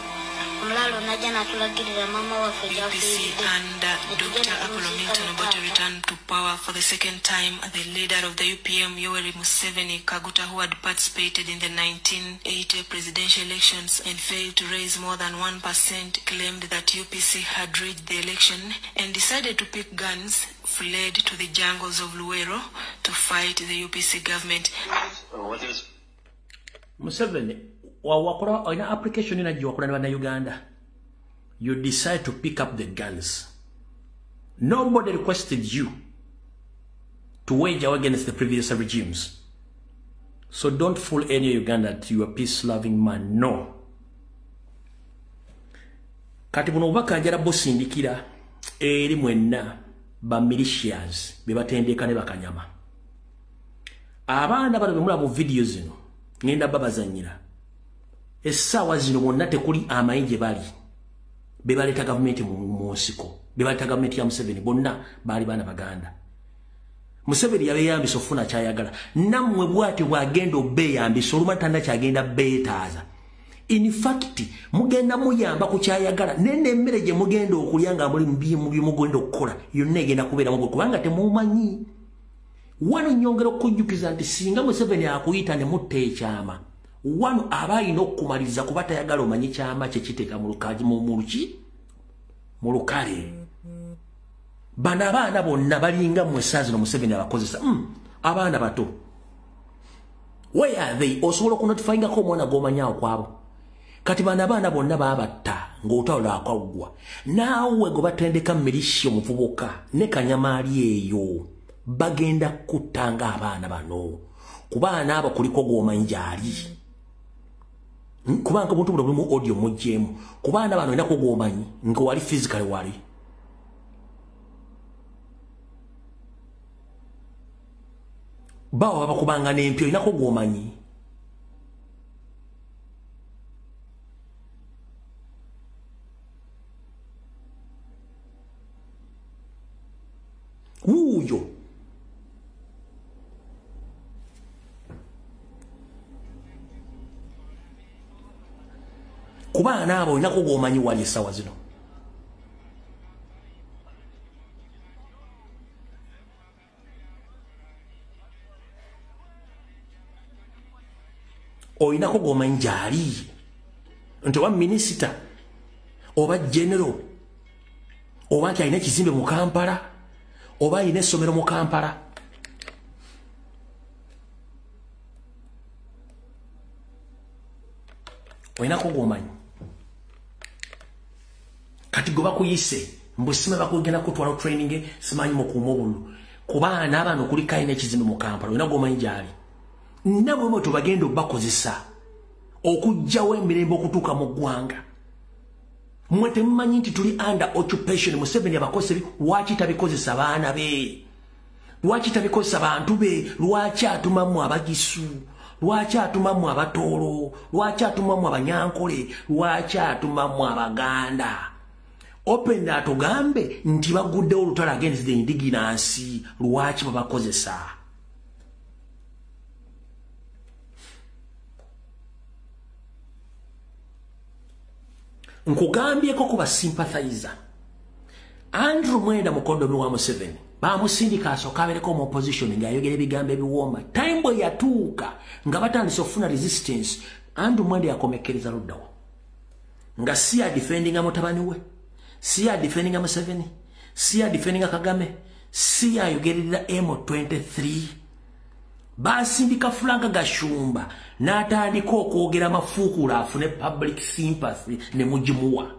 omulalo najja natulagirira mama waffe UPC under Dr. Apollo Milton Obote returned to power for the second time. The leader of the UPM, Yoweri Museveni Kaguta, who had participated in the 1980 presidential elections and failed to raise more than 1%, claimed that UPC had rigged the election and decided to pick guns, fled to the jungles of Luwero to fight the UPC government. Museveni, wakora ina application ina jiwakura na Uganda. You decide to pick up the guns. Nobody requested you to wage war against the previous regimes. So don't fool any Uganda that you are a peace-loving man. No. Kati buno bakajara bosindikira eri mwenna ba militias bebatendeka ne bakanyama. Abaana bano bemula mu video zino ngenda babazanyira. Essawa zino bonna tekuli amayinje bali. Bebaleta government mu nsiko. Bebaleta government ya Museveni bonna bali bana baganda. Museveni yabeyambisa ofuna kyayagala. Nammwe bwati bwagenda obeyambisa olumatanda kyagenda beetaaza. In fact, mugenda muyamba ku kyayagala. Nene emmere gye mugenda okulya nga muli mugenda okukola. Yonna egenda kubeera mu kubanga temumanyi. Wano nyongera okujjukiza nti singa Museveni akuyita ne mutta ekyama. Wano abayina okumaliriza kuba tayagala omanyi kyama kye kiteeka mu lukaji mu lukale. Bana abaana bonna balinga mu essaazi no Museveni abakozesa. Abaana bato. Where are they? Osobola okunotifyinga ko omwana g'omanyawo kwabo. Kati bana abaana bonna babatta ng'otawula akwaggwa. Naawe gwe batendeka milisio muvubuka ne kanyamaali eyo. Bagenda kutanga abaana bano. Ku baana abo kuliko g'omanyi gy'ali. Kubanga omuntu buli mu audio mujjeemu. Ku baana bano olina g'omanyi nga wali physically wali. Bawa bakubanga n'empyo olina g'omanyi. Wuuyo. Kubaana abo olina g'omanyi wali essaawa zino. Olina g'omanyi gy'ali. Nti oba minisita oba general oba nti alina ekizimbe mu Kampala oba alina essomero mu Kampala. Olina g'omanyi. Kati gwe bakuyise mbusima bakugenda kutwala training simanyi mukuuma obululu. Ku baana abano kuliko alina ekizimbe mu Kampala olina g'omanyi gy'ali. Nabo moto bagenda bakozesa okujjawo emirembe okutuuka mu ggwanga. Mwe temumanyi nti tuli under occupation. Museveni abakozesa lwaki tabikozesa baana be? Lwaki tabikozesa bantu be? Lwaki atumamu abagisu? Lwaki atumamu abatoolo? Lwaki atumamu abanyankole? Lwaki atumamu abaganda? Open atugambe nti baguddewo olutalo against the indigenous. Lwaki babakozesa? Nkugambyeko kuba sympathizer. Andrew Mwenda mukondomi wa Museveni bamusindika asooka abeereko mu opposition ng'ayogera ebigambo ebiwooma. Time bwe yatuuka nga batandise okufuna resistance, Andrew Mwenda yakomekkereza luddawo. Nga si adifendinga mutabani we, si adifendinga Museveni, si adifendinga Kagame, si ayogerera M23. Basindika Frank Gashumba n'atandika okwogera mafuukula afune public sympathy ne mugimuwa.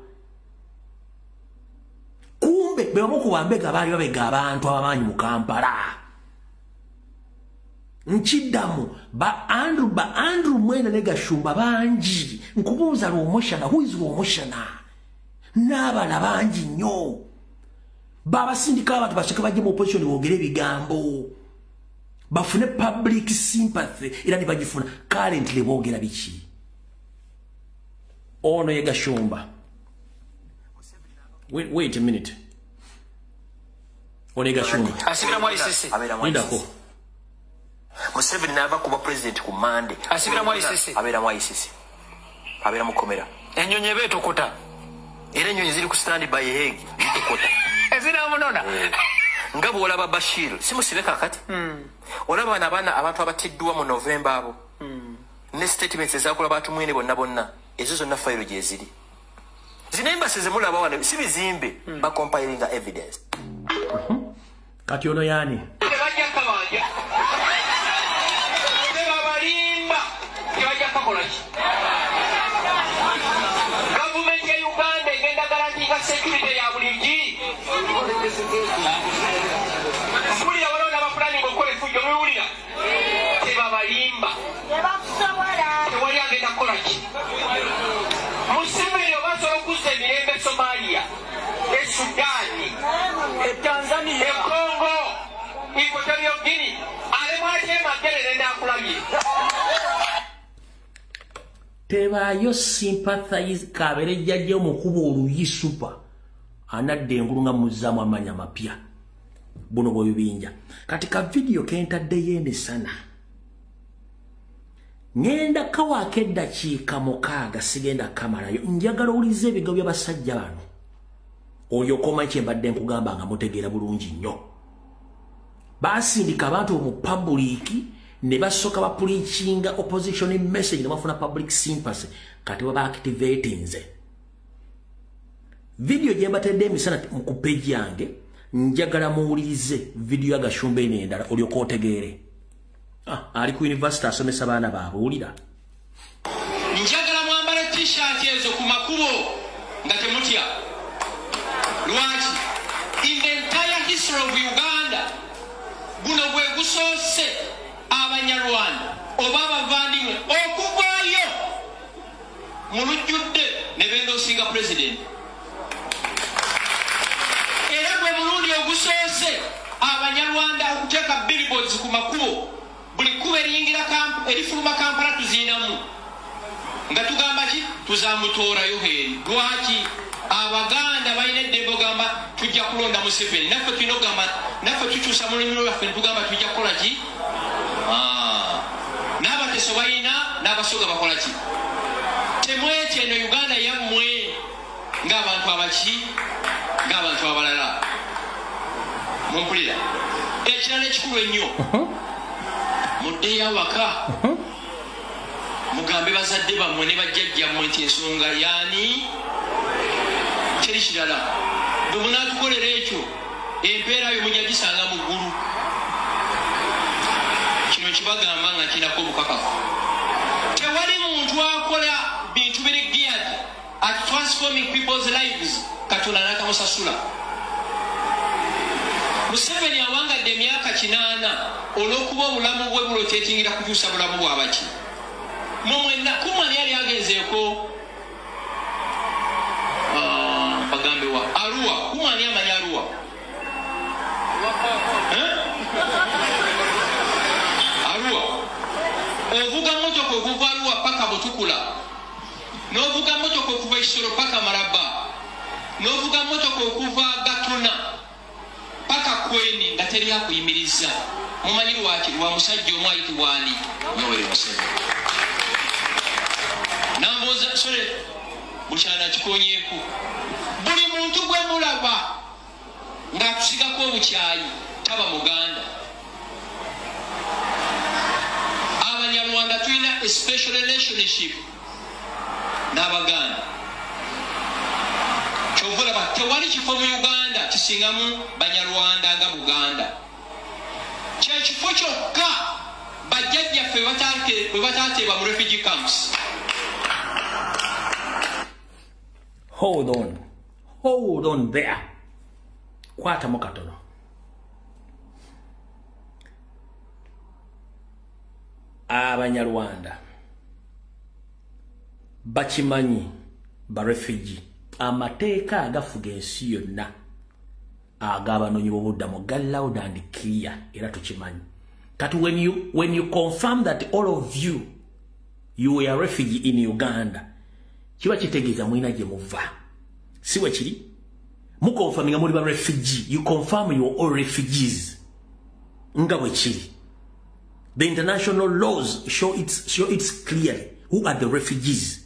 Kumbe bebamu ku bambega baali babega abantu abamanyi mu Kampala. Nkiddamu Andrew Mwenda ne Gashumba bangi. Nkubuuza Lwomoshana, who is Lwomoshana? N'abana bangi nnyo. Babasindika abantu basooke bajje mu opposition boogere ebigambo. Bafune public sympathy era ne bagifuna. Currently boogera biki? Ono ye Gashumba. Wait a minute. Ono ye Gashumba. Asibira mwa ICC. Ndako. Museveni n'ava kuba president ku Monday. Asibira mwa ICC. Abera mwa ICC. Abera mukomera. Ennyonyi beetokota. era ennyonyi ziri ku stand by Hague zitukota ezinamunona nga bw'olaba Bashir simusibe kakati olaba abaana abantu abatiddwa mu November abo ne statements ezakola bantu mwene bonna ezo zonna fayiro gye ziri zina embasi zemulaba wano si bizimbe compiling evidence kati ono yani tebajja kabanja tebabalimba tebajja kakola ki gavumenti ya Uganda egenda garantinga security ya buligi mpulira waliwo n'abapulaninga okukola effujjo muwulira tebabalimba tewali agenda kukola ki Museveni obasobola okuzza emirembe Somalia Sudani Tanzania Congo Equatorial Guinea alemwate magerere ndakulabye tebayo sympathize kabere jjajja omukuba oluyisupa anadde engulu nga muzaamu amanya mapya buno bwebibinja kati ka video kentaddeyo emisana ngenda kawaako eddakiika 6 sigenda kamalayo njagala owulize ebigambo by'abasajja bano oyokoma kyembadde nkugamba nga mutegeera bulungi nnyo basindika abantu mu public ne basoka ba preachinga opposition message ne bafuna public sympathy kati baba activatinze video gyembatedde emisana ku page yange njagala muwulirize video ya Gashumba enendala olyoka otegeere ali ku university asomesa baana baabulira njagala mwambale t-shirt ezo ku makubo nga temutya lwaki in the entire history of Uganda guno bwe gusoose Abanyarwanda oba abavandimwe okuvaayo mu lujjudde ne benda osinga president era gwe mulundi ogusoose Abanyarwanda okuteeka billboards ku makubo buli kuba erifuluma Kampala tuziinamu nga tugamba ki tuzamutoorayo heri lwaki Abaganda balina eddembe ogamba tujja kulonda Museveni naffe tulina ogamba naffe tukyusa mu lulimi lwaffe ne tugamba tujja kukola ki n'abateso balina n'abasoga bakola ki temwetya eno Uganda yammwe ng'abantu abaki ng'abantu abalala mumpulira ekirala ekikulu ennyo muddeyo awaka mugambe bazadde bammwe ne bajjajjammwe nti ensonga yaani kiri kirala bwe munaatukolera ekyo empeera yo mujja gisanga mu ggulu kino kibagamba nga kinako obukakafu tewali muntu akola bintu biri geared at transforming people's lives Katonda n'akamusasula Museveni awangadde emyaka 8 olw'okuba obulamu bwe buloteetingira kukyusa bulamu bw'abaki mumwenna kumwani yali agenzeeko bagambe wa Arua kumwani amanyi Arua Arua ovuga motoka okuva Arua paka Butukula n'ovuga motoka okuva Isoro paka Maraba n'ovuga motoka okuva Gatuna paka Kweni nga teri akuyimiriza mumanyi lwaki lwa musajja omu ayitibwa ani Yoweri Museveni namboza sole bukyana kikonyeeku buli muntu gwe mulaba ng'atusigako obukyayi taba Muganda Abanyarwanda tulina a special relationship n'Abaganda kyovulaba tewali kifo mu Uganda kisingamu Banyarwanda nga Buganda kyekifo kyokka bajjajjaffe bwe bataateebwa mu refugee camps. Hold on there. Kwata mukatono. Abanyarwanda bakimanyi ba refugee amateeka agafuga ensi yonna ag'abanoonyi b'obuddamu ga loud and clear era tukimanyi. Kati when you confirm that all of you were a refugee in Uganda, kiba kitegeeza mwina gye muva. Si we kiri? Mukonfirming nga muli ba refugee, you confirm you are all refugees. Nga bwe kiri. The international laws show it's clearly who are the refugees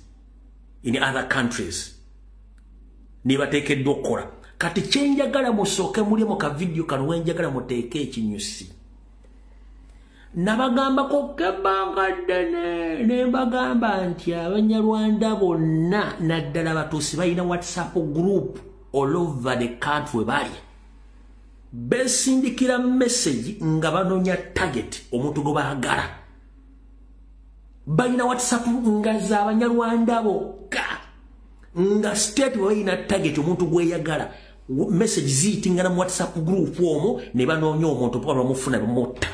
in other countries. ne bateekeddwa okukola. Kati kyenjagala musooke muli mu kavidiyo kano wenjagala muteeke ekinyusi. Nabagambako kebbanga ddene ne mbagamba nti Abanyarwanda bonna naddala batuusi balina WhatsApp group all over the country bali. Besindikira message nga banoonya target omuntu gwe baagala. Balina WhatsApp nga z'Abanyarwanda bokka. Nga state balina target omuntu gweyagala. Message ziyitingana mu WhatsApp group omwo ne banoonya omuntu paka bamufuna bamutta.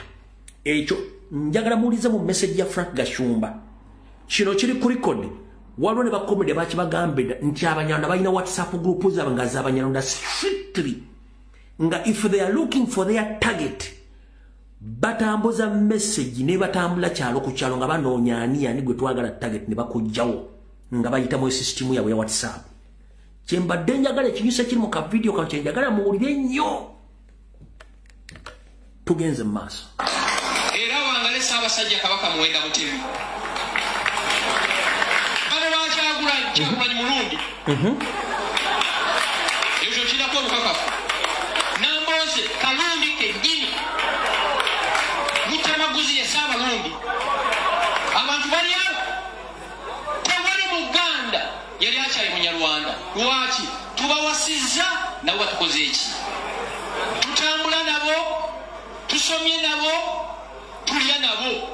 Ekyo njagala mulize mu message ya Frank Gashumba. Kino kiri ku record. Waliwo ne bakomede bakibagambe nti Abanyarwanda balina WhatsApp group zaabwe nga z'Abanyarwanda strictly. Nga if they are looking for their target, batambuza message ne batambula kyalo ku kyalo nga banoonya ani gwe twagala target ne bakujjawo nga bayita mu system yawe ya WhatsApp. Kyembadde njagala ekinyusa kiri mu kavidiyo kano kyenjagala muwulire nnyo. Tugenze mu maaso. Era wangale Ssaabasajja Kabaka Muwenda Mutebi. Bano Kyagulanyi Mulundi. Ekyo kirako olukakafu. Namboze Kalumbi kennyini. Mutamaguzi ye Ssaabalumbi. Abantu bali awo. Tewali Muganda yali akyayi Munyarwanda. Lwaki? Tubawasizza nabo batukoze eki? Tutambula nabo, tusomye nabo, tulya nabo.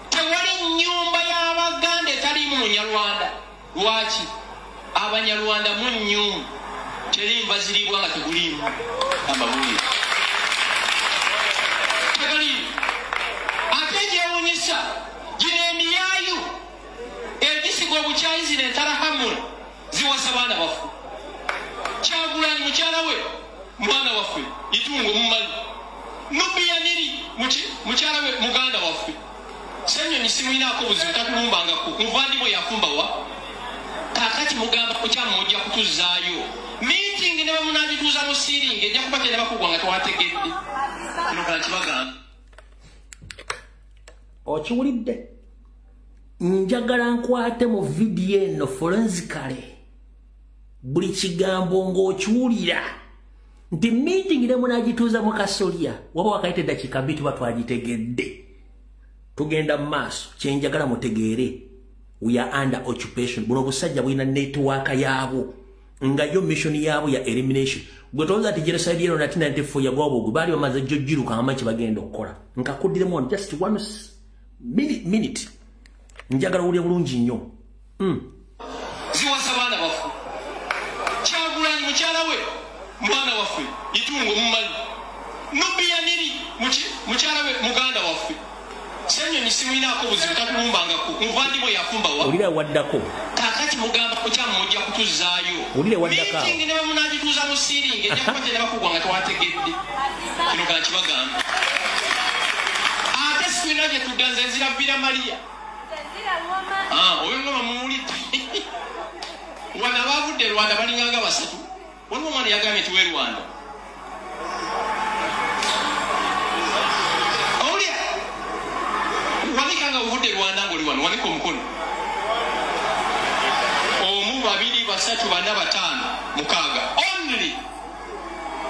Tewali nnyumba y'Abaganda etalimu Munyarwanda. Lwaki? Abanyarwanda mu nnyumba teri enva ziriibwa nga teguliimu amabulire. Tegaliimu. Ate gyewunyisa gino emiyaayu egisiga obukyayi zino entarahamula ziwasa baana baffe. Kyagulanyi mukyala we mwana waffe Itungo mumanyi. Nubiyaniri mukyala we muganda waffe. Ssenyonyi simulinaako buzibu takulumbangako. Muvandimwe yafumba wa? Kakati mugamba kukyamujja kutuzaayo. Meeting ne bamunagituuza mu siiringi ejja kuba tena bakugwa nga twategedde. Kino kala kibagamba. Okiwulidde? Njagala nkwate mu vidiyo eno forensically. Buli kigambo ng'okiwulira. Nti meeting ne munagituuza mu kasolya. Waba wakayite eddakiika bbiri tuba twagitegedde. Tugenda mu maaso. Kyenjagala mutegeere. We are under occupation. Buno busajja bulina network yaabo. Nga yo mission yaabo ya elimination. Gwe tolowooza ati genocide yero 1994 yagwawo gwe baali bamaze jjojjiruka amanyi kyebaagenda okukola. Nkakuddiremu on just one minute. Njagala owulire bulungi nnyo. Ziwasa baana baffe. Kyagulanyi mukyala we mwana waffe Itungo mumanyi. Nubiyaniri mukyala we muganda waffe. Ssenyonyi simulinaako buzibu takulumbangako. Muvandimwe yafumba wa? Olira waddako. Kakati mugamba kukyamujja kutuzaayo. Olire waddako. Meeting ne bamunagituuza mu siiringi ejja kuba tena bakugwa nga twategedde. Kino kala kibagamba. Ate situlina gye tudda nze nzira Villa Maria. Owengoma muwulidde. Wano abaavudde Rwanda balinganga basatu. Waliwo omwana yagambye tuwe Rwanda. Wanikanga uvudde Rwanda ng'oli wano, wanika omukono. Omu, babiri, basatu, bana, bataano, mukaaga. Only.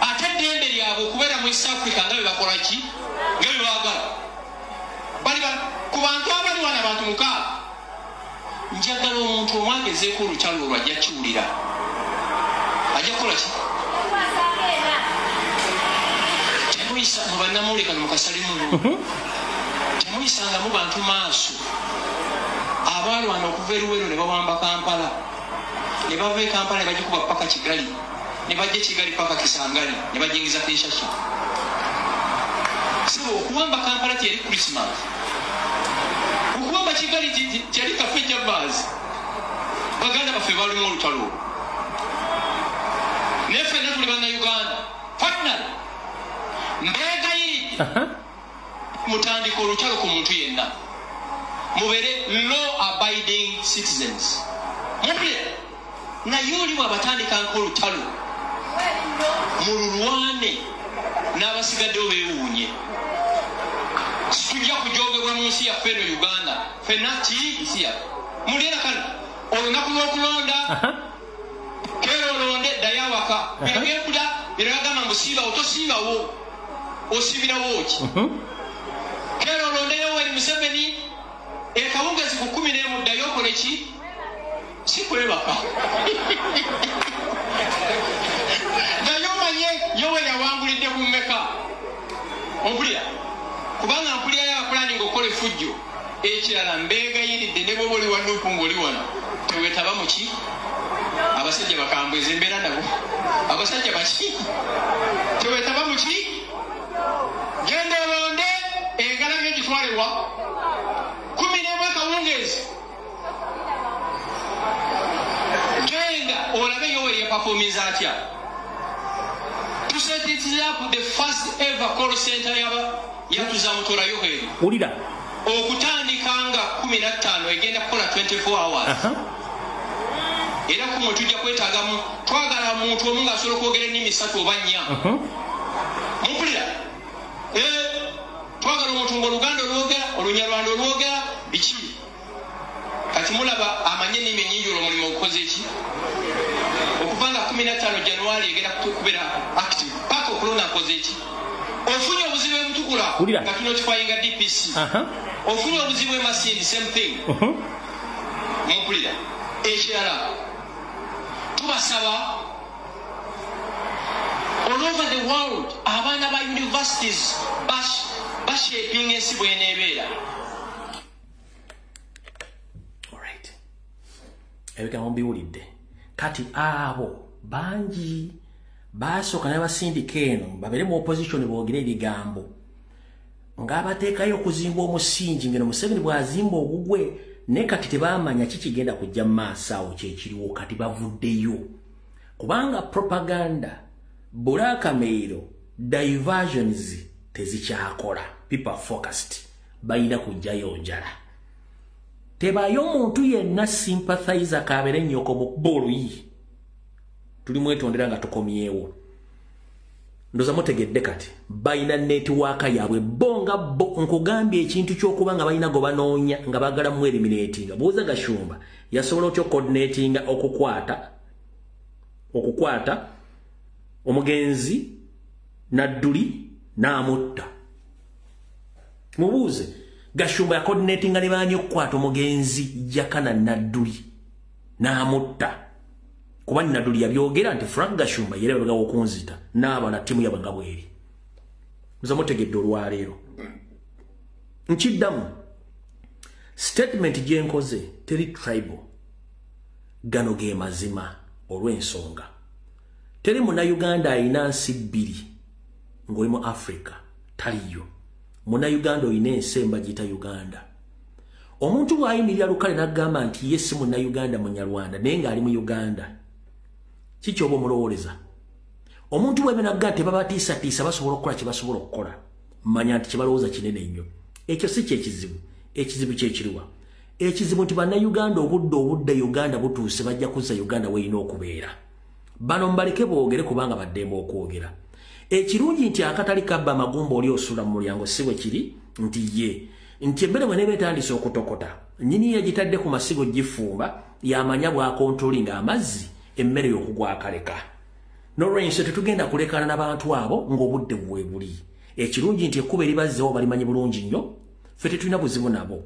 Ate eddembe lyabwe okubeera mu East Africa nga bwe bakola ki? Nga bwe baagala. Ku bantu abali wano abantu mukaaga. Njagala omuntu omu agezeeko olukyalo olwo ajja kiwulira. Ajja kukola ki? Temuyisa mu bannamawulire kano mukasalimu. Temuyisanga mu bantu maaso. Abalwana okuva eruwero ne bawamba Kampala. Ne bava e Kampala ne bagikuba paka Kigali. Ne bajja Kigali paka Kisangani. Ne bajingiza Kinshasa. So okuwamba Kampala teri Christmas. Okuwamba Kigali teri kafe Jabbazi. Baganda baffe balumu olutalo. Neffe tuli bannayuganda. Partner. Mbegayiride. Mutandika olukyalo ku muntu yenna. Mubeere law abiding citizens. Mubire naye oli bw'abatandika olutalo mululwane n'abasigaddewo beewuunye. Situjja kujogebwa mu nsi yaffe eno Uganda. Ffenna ki nsi yaffe. Mulyera kano olunaku lw'okulonda keero olonde ddayo awaka bino byempula bino bagamba musiiba otosiibawo osibirawo ki kera olondeyo Yoweri Museveni ekawungezi ku 11 ddayo okole ki si kwebaka ddayo omanye Yoweri awangulidde ku mmeka ompulira kubanga mpulira yabakulani ng'okola effujjo ekirala mbeegayiridde ne bwoba oli wa Nuupu ng'oli wano tewetaba mu ki abasajja bakambweza embeera nabo abasajja baki tewetaba mu ki genda olonde engalabyo gitwalewa 11 kawungeezi genda olabe Yoweri yapafominza atya to set it up the first ever call center yatuza mutora Yoweri ulira okutandikanga 15 egenda kukola 24 hours era kumwe tujja kwetaagamu twagala muntu omu ng'asobola okwogera ennimi 3 oba 4 mumpulira twagala omuntu ng'Oluganda olwogera Olunyarwanda olwogera biki kati mulaba amanye ennimi ennyingi olwo omulimu ogukoze eki okuvanga 15 January egenda kubeera active paka okulona akoze eki ofunye obuzibu ebutukula nga tunotifyinga DPC ofunye obuzibu emasindi same thing mumpulira ekirala tubasaba all over the world abaana ba universities bashaping ensi bweneebeera alright ebigambo mbiwulidde kati abo bangi basooka ne basindika eno babeere mu opposition boogera ebigambo ng'abateekayo okuzimba omusingi ngeno Museveni bw'azimba ogugwe ne kati tebamanya kikigenda kujja mu maaso awo kyekiriwo kati bavuddeyo kubanga propaganda blackmail diversions tezikyakola people focused bayina kujjayo njala tebayo omuntu yenna sympathizer kabeere nnyoko mu boluyi tuli mwetondera nga tukomyewo ndoza mutegedde kati bayina network yaabwe bonga nkugambye ekintu ky'okuba nga bayina go banoonya nga bagala mu eliminatinga buuza Gashumba yasobola okyo coordinatinga okukwata omugenzi Nadduli n'amutta mubuuze Gashumba ya coordinatinga ne baanyi okukwata omugenzi Jakana Nadduli n'amutta kuba Nadduli yabyogera nti Frank Gashumba yereberagawo okunzita n'aba na timu yabanga bweri muza mutegedde olwaleero nkiddamu statement gyenkoze teri tribal gano ge mazima olw'ensonga teri Munnayuganda alina nsi 2 ng'oli mu Africa taliyo Munnayuganda olina ensi bagiyita Uganda omuntu bw'ayimirira lukale n'agamba nti ye si Munnayuganda Munyarwanda naye ng'ali mu Uganda kiki oba omulowoleza omuntu bw'ebenagga nti babatiisatiisa basobola okukola kye basobola okukola manya nti kyebalowooza kinene nnyo ekyo si kyekizibu ekizibu kyekiriwa ekizibu nti bannayuganda obudde Uganda butuuse bajja kuzza Uganda weerina okubeera bano mbaleke boogere kubanga baddemba okwogera ekirungi nti akatali kabba amagumba oli osula mu mulyango si bwe kiri nti ye nti emmere bweneeba etandise okutokota nnyini yagitadde ku masigo gifumba yamanya bw'akontrolinga amazzi emmere y'okugwa akaleka n'olwensonga tetugenda kulekana n'abantu abo ng'obudde bwe buli ekirungi nti ekkuba eribazzewo balimanyi bulungi nnyo ffe tetulina buzibu nabo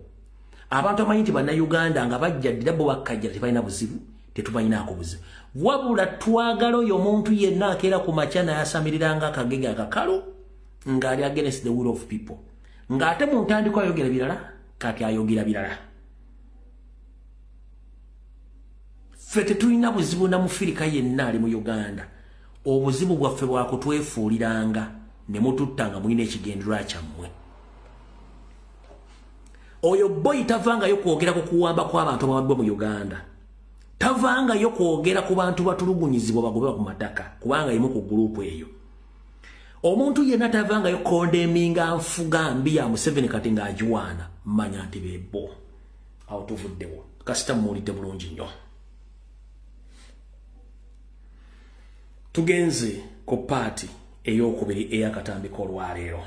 abantu amanyi nti bannayuganda nga bajja ddira bo bakkajjala tebalina buzibu tetubalinaako buzibu wabula twagala oyo omuntu yenna akeera ku makya n'ayasamiriranga akagege akakalu ng'ali against the will of people ng'ate mu ntandiko ayogera birala kati ayogera birala ffe tetulina buzibu na mufirika yenna ali mu Uganda obuzibu bwaffe bwakutwefuuliranga ne mututtanga mulina ekigendererwa kyammwe oyo boyi tavangayo kwogera ku kuwamba kw'abantu abawaddwa mu Uganda tavangayo kwogera ku bantu batulugunyizibwa bagobebwa ku mataka kubanga yemu ku gurupu eyo omuntu yenna tavangayo kondeminga nfuga mbi ya Museveni kati ng'agiwaana manya nti bebo awo tuvuddewo kasita muwulidde bulungi nnyo tugenze ku paati ey'okubiri ey'akatambika olwaleero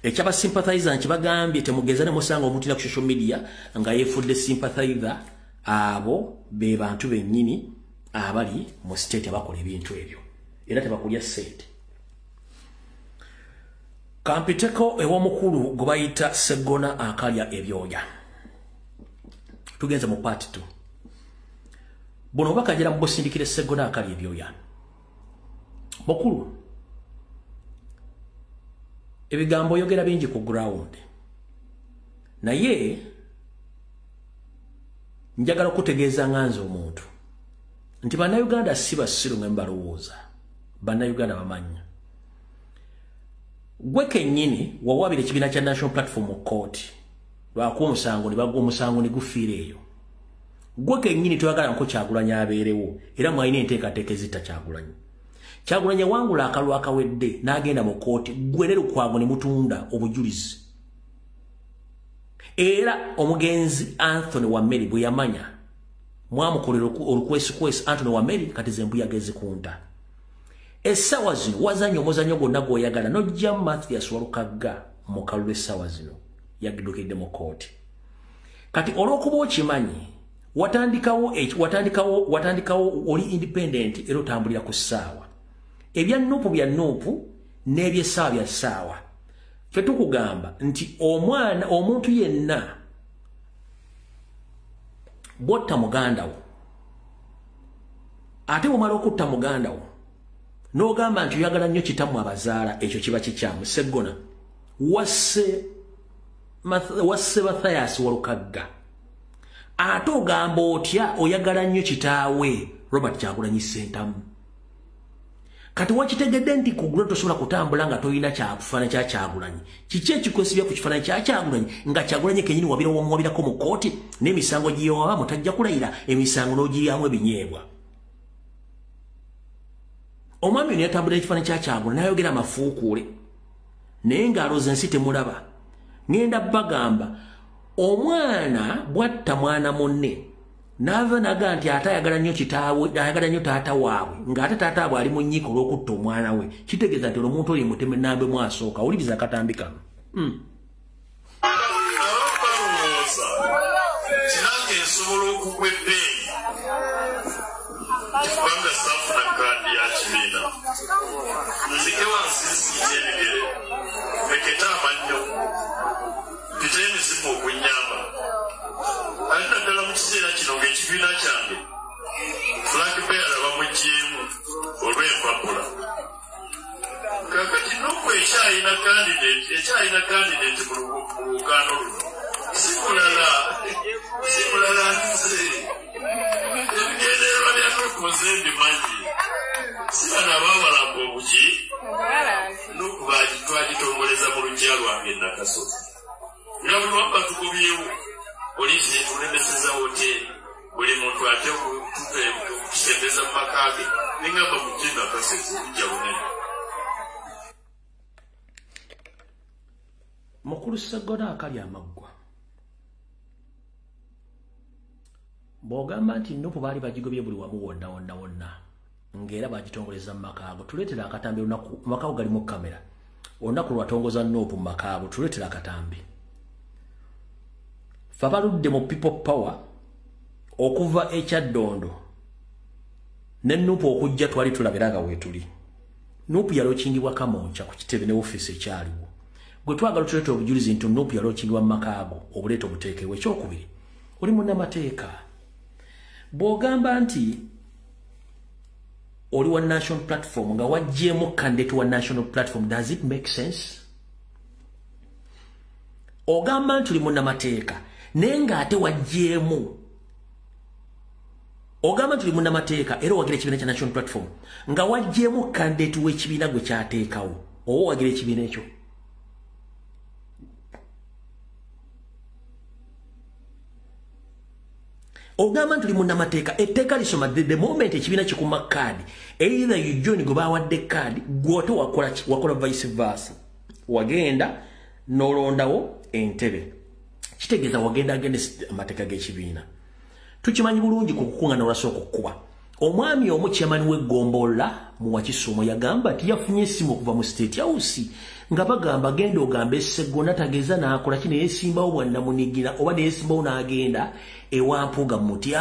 ekyaba sympathizer nkibagambye temugeza ne musanga omuntu na ku social media nga yeefudde sympathizer abo be bantu bennyini abali mu state abakola ebintu ebyo era tebakulya sente. Kampiteko ew'omukulu gwe bayita Sseggona akalya ebyoya. Tugenze mu part 2. Buno bakajira mu busindikire Sseggona akalya ebyoya. Mukulu ebigambo yogera bingi ku ground. Naye njagala kutegeeza nganze omuntu nti bannayuganda si basiru nga mbalowooza. Bannayuganda bamanya. Gwe kennyini wawabira ekibiina kya National Platform mu court lwakuwa omusango ne bagwa omusango ne gufiira eyo. Gwe kennyini toyagala nko Kyagulanyi abeerewo era mwalina enteekateeka ezita Kyagulanyi. Kyagulanyi wangula akalwa akawedde n'agenda mu kooti gwe ne Lukwago ne mutunda obujulizi. Era omugenzi Anthony Wameli bwe yamanya mwamukolera olukwesikwesi Anthony Wameli kati ze mbuyaga ezikunta. Essaawa zino wazannya omuzannyo gwonna gw'oyagala n'ojja Mathias Walukagga mu kalulu essaawa zino yagiddukidde mu kooti. Kati olw'okuba okimanyi watandikawo oli independent era otambulira ku ssaawa. Ebya Nuupu bya Nuupu n'ebyessaawa bya ssaawa. Ffe tukugamba nti omuntu yenna bw'otta muganda wo ate bw'omala okutta muganda wo n'ogamba nti oyagala nnyo kitammwe abazaala, ekyo kiba kikyamu. Sseggona wasse Mathias Walukagga ate ogamba otya oyagala nnyo kitaawe Robert Kyagulanyi Ssentamu. Kati wakitegedde nti kugula tosobola kutambula nga toyina kyakufaananyi kya Kyagulanyi. Kiki ekikwesibya ku kifaananyi kya Kyagulanyi nga Kyagulanyi kennyini wabirako mu kooti n'emisango giyowamu tajja kulayira emisango n'ogiyamu ebinyeebwa. Omwami ono yatambulira ekifaananyi kya Kyagulanyi n'ayogera amafuukuule naye ng'alooza ensi temulaba. Ngenda bagamba omwana bwatta mwana munne n'ava naga nti ate ayagala nnyo kitaawe, ayagala nnyo taata waabwe ng'ate taata waabwe ali mu nnyiko olw'okutta omwana we. Kitegeeza nti omuntu oli muteme nambe mwasooka. Owuliriza akatambi kano. Kinange nsobola okugwa ebbeeyi kubanga saafuna kaadi ya kibiina. Nzike wansi nsiize ebigere mekete amannyo mpite emisimu okunnyamba. Ate naddala mu kiseera kino ng'ekibiina kyange flag bearer bamuggyeemu olw'empapula. Kakati Nuupu ekyalina kandidate mu lukaano luno simulala nze ebigendererwa bya Nuupu nze mbimanyi. Sibana abaawalamba obuki Nuupu twagitongoleza mu luggya lwange Nakasozi. Era buli wamba tugobyewo poliisi etulemeseza hoteri buli muntu ate okutusembeza mu maka ge nengamba mugye Nakasozi olujja lunene. Mukulu Sseggona akalya amaggwa. Bw'ogamba nti Nuupu baali bagigobye buli wamu wonna ng'era bagitongoleza mu makaago. Tuleetera akatambi olunaku makaago gali mu kamera. Olunaku lwatongoza Nuupu mu makaago tuleetera akatambi. Ffe baludde mu people power okuva ekyaddondo ne Nuupu okujja twali tulabiraga weetuli. Nuupu yalookingibwa Kamonca ku kitebe ne ofiisi ekyaliwo. Gwe twagala tuleeta obujulizi nti Nuupu yalookingibwa mu makaago obuleeta obuteekewo. Ekyokubiri oli munnamateeka. Bw'ogamba nti oli wa National Platform nga wajjeemu candidate wa National Platform, does it make sense? Ogamba nti oli munnamateeka naye ng'ate wajjeemu. Ogamba nti oli munnamateeka era owagira ekibiina kya National Platform nga wajjeemu candidate w'ekibiina gwe kyateekawo oba owagira ekibiina ekyo. Ogamba nti oli munnamateeka etteeka lisoma the moment ekibiina kikuma kaadi either you join gwe baawadde kaadi gwote wakola vice versa. Wagenda n'olondawo entebe. Kitegeeza wagenda against amateeka g'ekibiina. Tukimanyi bulungi ku kukuŋŋaana olwasooka okukuba. Omwami omu chairman w'eggombola mu Wakisuumo yagamba nti yafunye essimu okuva mu State House nga bagamba genda ogamba Sseggona tageeza n'akola ki ne yeesimbawo bwannamunigira oba ne yeesimbawo n'agenda ewa Mpuuga muti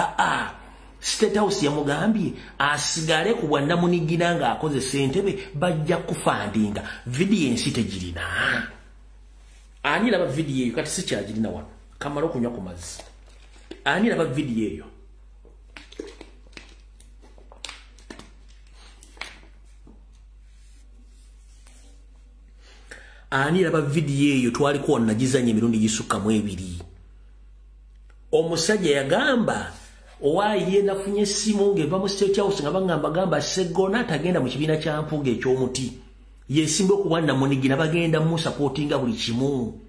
State House yamugambye asigale ku bwa Namunigina nga akoze ssentebe bajja kufandinga video ensi tegirina. Ani laba video eyo kati si kyagirina wano kamala okunywa ku mazzi. Ani laba video eyo. Ani laba video eyo twaliko nagizanya emirundi gisukka mu 2. Omusajja yagamba owaye nafunye simu ngeva mu State House nga bangamba gamba Segona tagenda mu kibiina kya Mpuuga ekyomuti. Yesimbe okubwa Namunigina bagenda mu supportinga buli kimu.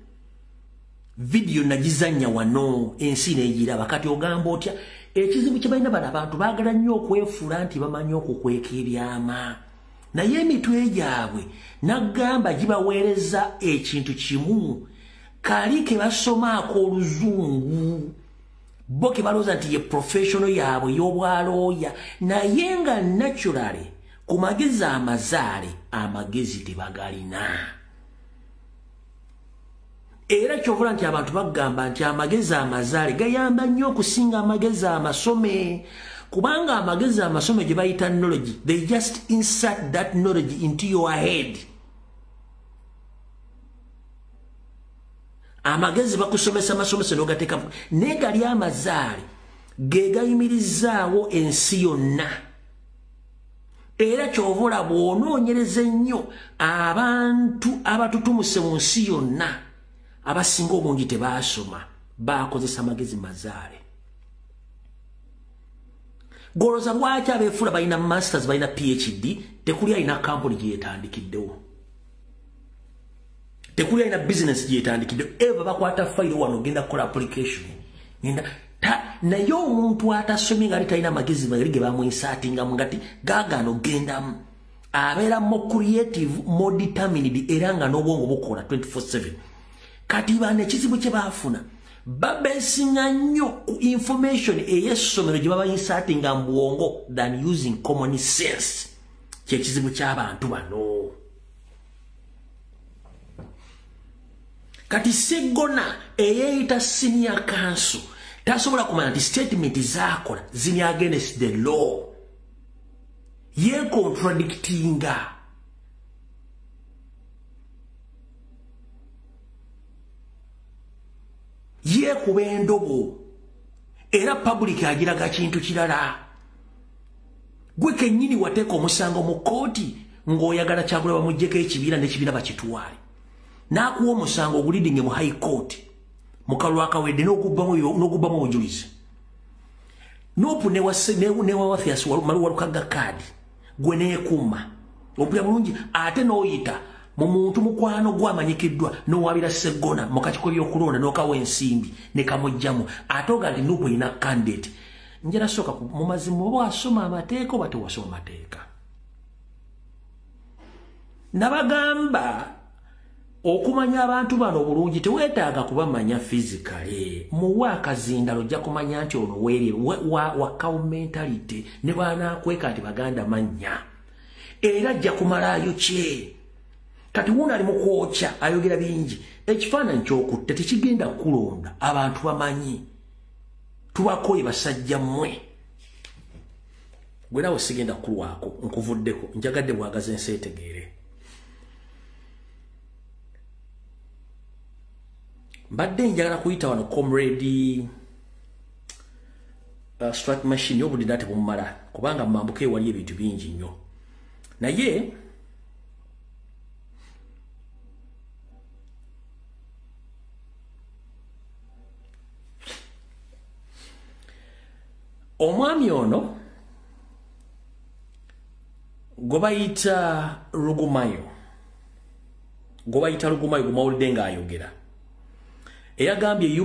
Video nagizanya wano ensi negira bakati ogamba otya ekizibu kye balina bana abantu baagala nnyo okwefuula nti bamanyi okukweka ebyama. Naye emitwe gyabwe nagamba gibaweereza ekintu kimu kali ke basomaako oluzungu. Bo ke balooza nti ye professional yaabwe y'obwalooya naye nga naturally ku magezi amazaale amagezi tebagalina. Era kyovula nti abantu bagamba nti amagezi amazaale gayamba nnyo okusinga amagezi amasome. Kubanga amagezi amasome gye bayita knowledge, they just insert that knowledge into your head. Amagezi bakusomesa masomesa n'ogateeka naye gali amazaale ge gayimirizaawo ensi yonna. Era kyovula bw'onoonyereza ennyo abantu abatutumuse mu nsi yonna abasinga obungi tebaasoma bakozesa amagezi mazaale. Goloza lwaki abeefula balina masters balina PhD tekuli alina kampuni gye yetandikiddewo. Tekuli alina business gye yetandikiddewo. Eva bakwata file wano genda kukola application. Naye omuntu atasomye nga talina magezi bali ge bamwinsaatinga mu ngati gaagano gendamu. Abeera more creative, more determined era nga n'obwongo bukola 24/7. Kati bane ekizibu kye baafuna babesinga nnyo ku information ey'essomero gye babayinsatinga mu bwongo than using common sense. Kyekizibu ky'abantu bano. Kati Segona eyeeyita senior council tasobola kumanya nti statement zaakola ziri against the law. Ye contradictinga. Ye kuba endobo era public agiraga kintu kirala. Gwe kennyini wateeka omusango mu kooti ng'oyagala Kyagulanyi bamuggyeko ekibiina n'ekibiina bakitwale. N'akuwa omusango ogulidinge mu high court mu kalulu akawedde n'ogubbamu obujulizi. Nopu ne Wathias Maluwalukaga kaadi gwe neekuuma obulya bulungi ate n'oyita mu muntu mukwano gwamanyikiddwa n'owabira Segona mu kakiiko by'okulonda n'okawa ensimbi ne kamugjamu ate oga nti Nuupu erina candidate. Njala sooka mu mazima oba wasoma amateeka oba tewasoma amateeka. Nabagamba okumanya abantu bano obulungi teweetaaga kubamanya physically. Muwe akazindalo ojja kumanya nti ono weerye wa cow mentality ne banaakweka nti baganda mannya. Era ajja kumalaayo kye. Kati wuno ali mu kwokya ayogera bingi. Ekifaananyi ky'okutta tekigenda kulonda abantu bamanyi. Tubakoye basajja mmwe. Gwe nawe sigenda kulwako nkuvuddeko njagadde bwagaze ensi etegeere. Mbadde njagala kuyita wano comrade strike machine y'obudde nate bumala kubanga mambuke wali ebintu bingi nnyo. Naye omwami ono gwe bayita Rugumayo gumawulidde ng'ayogera. Eyagambye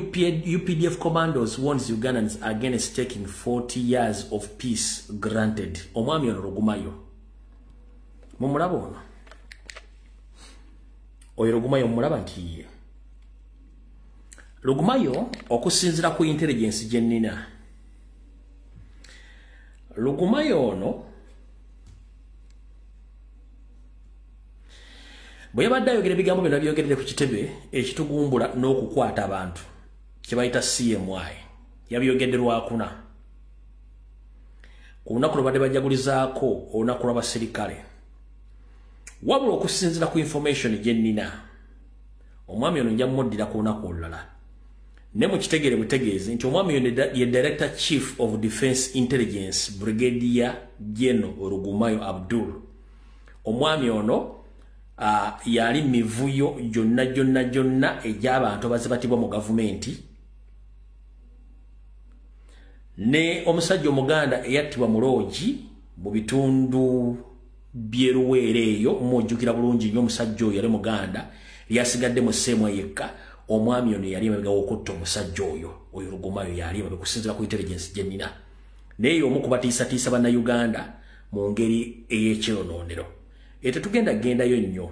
UPDF commandos warns Ugandans against taking 40 years of peace granted. Omwami ono Rugumayo. Mumulaba ono. Oyo Rugumayo mumulaba nti ye. Rugumayo okusinzira ku intelligence gye nnina. Rugumayo ono bwe yabadde ayogera ebigambo byonna byogeredde ku kitebe ekitugumbula n'okukwata abantu kye bayita CMY yabyogedde lwakuna. ku lunaku lwe badde bajagulizaako olunaku lw'abaserikale wabula okusinziira ku information gye nnina omwami ono nja mmuddira ku lunaku olulala ne mu kitegere butegeezi nti omwami ono ye Director Chief of Defense Intelligence Brigadier General Rugumayo Abdul. Omwami ono yali mivuyo gyonna egy'abantu abazibatibwa mu gavumenti ne omusajja omuganda eyattibwa mu loogi mu bitundu by'eruweere eyo mujjukira bulungi nnyo omusajja oyo yali muganda lyasigadde mu sseemu yekka omwami ono yali emabega w'okutta omusajja oyo Rugumayo yali emabega kusinziira ku intelligence gye nnina naye omu ku batiisatiisa bannayuganda mu ngeri ey'ekyonoonero tetugenda gendayo nnyo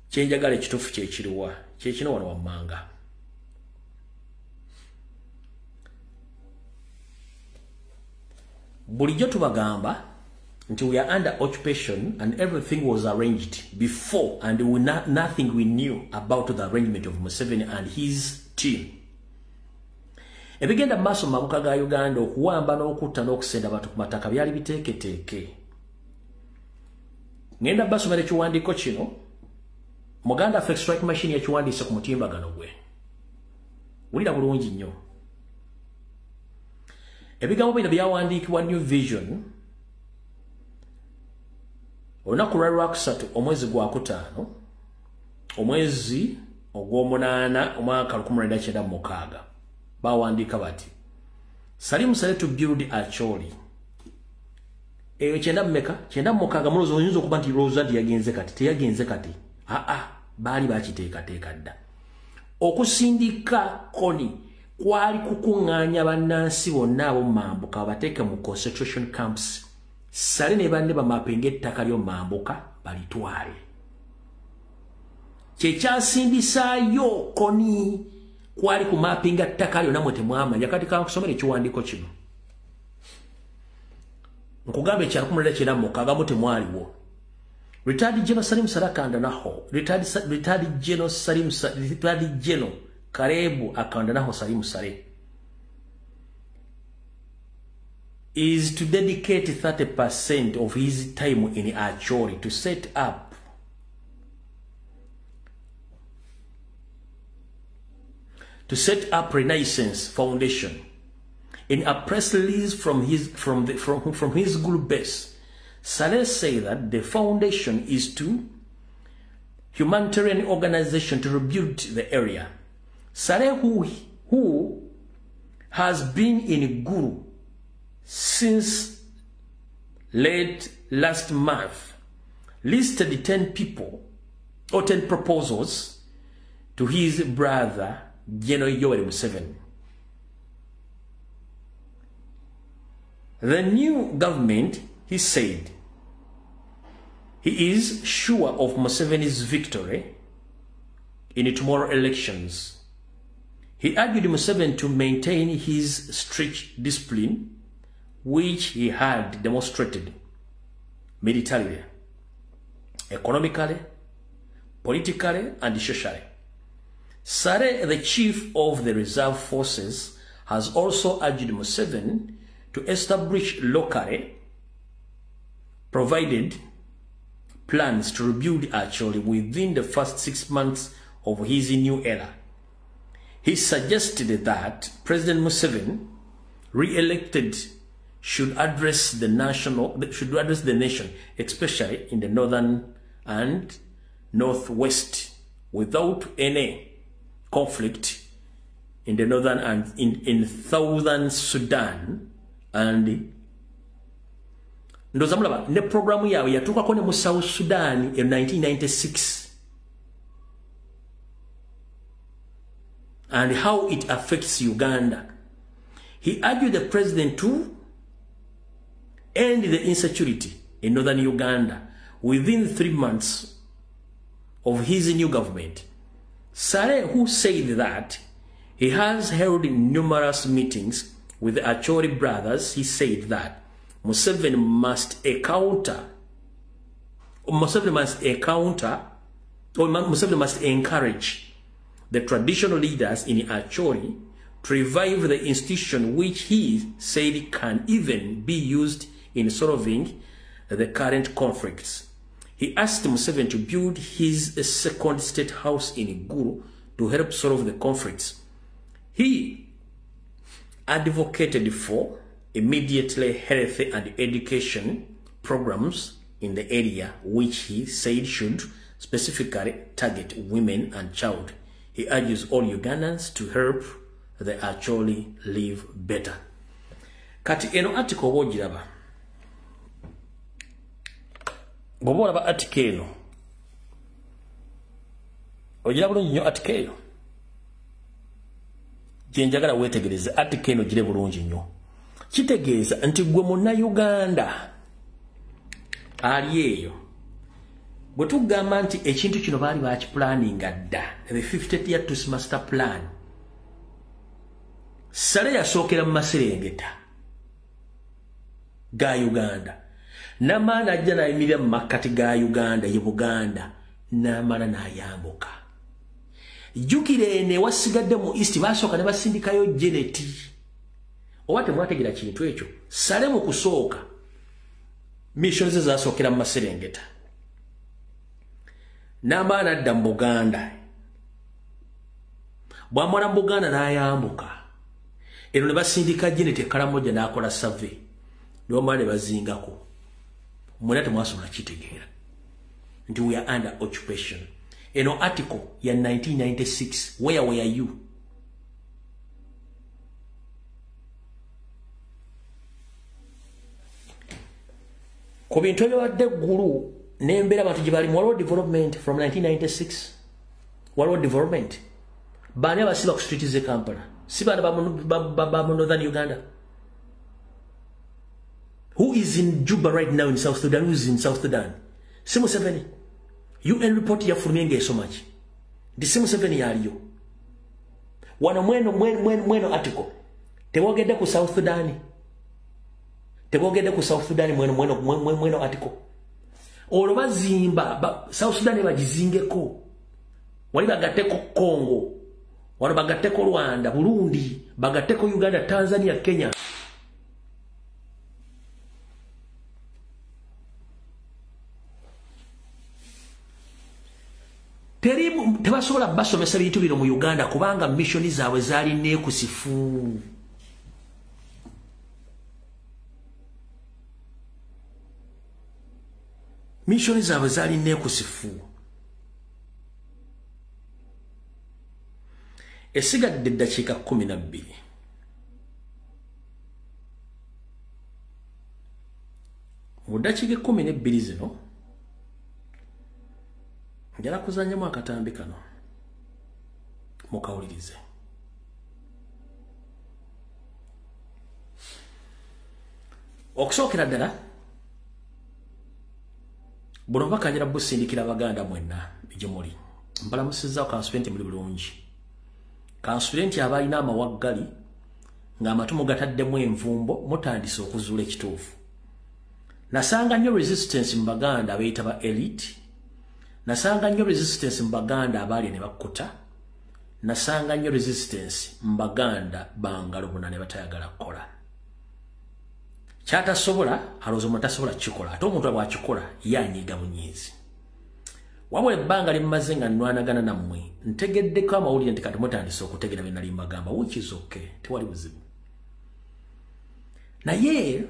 kyenjagala ekituufu kyekiriwa kyekino wano wammanga bulijjo tubagamba nti we are under occupation and everything was arranged before and nothing we knew about the arrangement of Museveni and his team. Ebigenda maaso mabuka ga Uganda okuwamba n'okutta n'okusenda abantu ku mataka byali biteeketeeke. Ngenda basomera ekiwandiiko kino Muganda Flex Strike Machine yakiwandiise ku mutimbagano gwe. Wulira bulungi nnyo. Ebigambo bino byawandiikibwa New Vision olunaku lwa Lwakusatu omwezi gwa kutaano omwezi ogw'omunaana omwaka 1996 bawandiika bati Salim Saleh to build Acholi. Eyo kyenda mmeka kyenda mukaaga mulozo oyinza okuba nti Rosadi yagenze kati teyagenze kati baali bakiteekateeka dda okusindika koni kwali kukuŋŋaanya bannansi bonna abo mambuka bateeke mu concentration camps. Sale ne banne bamapenge ettaka lyo mambuka balitwale. Kyekyasindisaayo koni kwali ku mapinga ttaka lyo namwe temwamanya kati kankusomera ekiwandiiko kino. Nkugamba ekya 1996 temwaliwo. Retired General Salim Saleh Kandanaho, Retired General Karebu Akandanaho Salim Saleh is to dedicate 30% of his time in Acholi to set up Renaissance Foundation. In a press release from his group base, Saleh said that the foundation is to humanitarian organization to rebuild the area. Saleh, who has been in Guru since late last month, listed 10 proposals to his brother General Yoweri Museveni. The new government, he said, he is sure of Museveni's victory in tomorrow elections. He urged Museveni to maintain his strict discipline, which he had demonstrated militarily, economically, politically, and socially. Saleh, the chief of the reserve forces, has also urged Museveni to establish locally provided plans to rebuild Acholi within the first 6 months of his new era. He suggested that President Museveni, re-elected, should address the nation, especially in the northern and northwest, without any conflict in the northern and in southern Sudan. And ndozamulaba ne programu yawe yatukako ne mu South Sudan in 1996 and how it affects Uganda. He urged the president to end the insecurity in northern Uganda within 3 months of his new government. Saleh, who said that he has held numerous meetings with the Acholi brothers, he said that Museveni must encourage the traditional leaders in Acholi to revive the institution which he said can even be used in solving the current conflicts. He asked Museveni to build his second state house in Gulu to help solve the conflicts. He advocated for immediately health and education programs in the area, which he said should specifically target women and child. He urges all Ugandans to help they actually live better. Kati eno article wojiraba. Bobola ba article eno. Ojiraba nnyo article eno. Jenjagala wetegereze article eno gire bulungi nnyo. Kitegeeza nti gwe muna Uganda ali eyo. Bwe tugamba nti ekintu kino baali bakiplaninga dda, the 50th year to master plan. Sale yasookera mu Maserengeta ga Uganda. Namaana ajja n'ayimirira mu makkati ga Uganda ye Buganda n'amala n'ayambuka. Jjukira eno ewasigadde mu East baasooka ne basindikayo Jeneti. Oba temwategeera kintu ekyo. Sale mu kusooka mission ze zaasookera mu Maserengeta. N'amaana adda mu Buganda. Bw'amala mu Buganda n'ayambuka. Eno ne basindika Jeneti Karamoja n'akola survey. N'omala ne bazingako. Mwena temwasobola kitegeera. Nti we are under occupation. Eno article ya 1996. Where were you? Ku bintu ebyabadde Gulu n'embeera abantu gye bali mu World Development from 1996. World Development. Baani abasiba ku street ze Kampala. Si baana ba Northern Uganda. Who is in Juba right now in South Sudan? Who is in South Sudan? Si Museveni. UN report ya fulminge so much. Di si Museveni yaliyo. Wana mweno article. Tewogedde ku South Sudan. Tewogedde ku South Sudan mweno article. Olwo bazimba South Sudan bagizingeko. Wali bagateko Congo. Wali bagateko Rwanda, Burundi, bagateko Uganda, Tanzania, Kenya. Tebasobola basomesa bintu bino mu Uganda kubanga mission zaabwe zaali neekusifu. Mission zaabwe zaali neekusifu. Esigadde eddakiika 12. Mu ddakiika 12 zino njala kuzanyamu akatambi kano mukawulirize. Okusookera ddala buno bakanyira busindikira Abaganda mwenna gye muli. Mbalamusizzaako Kansulenti muli bulungi. Kansulenti abalina amawaggali ng'amatumu gataddemu envumbo mutandise okuzuula ekituufu. Nasanga nnyo resistance mu Baganda abayita ba elite. Nasanga nnyo resistance mu Baganda abaali ne bakkuta. Nasanga nnyo resistance mu Baganda bangalo bonna ne batayagala kukola. Kyatasobola alowooza omuntu tasobola kikola ate omuntu bw'akikola yanyiiga bunyiizi. Wabula ebbanga limmaze nga nnwanagana nammwe ntegeddeko amawulire nti kati mutandise okutegeera bye nali mbagamba, which is okay, tewali buzibu. Naye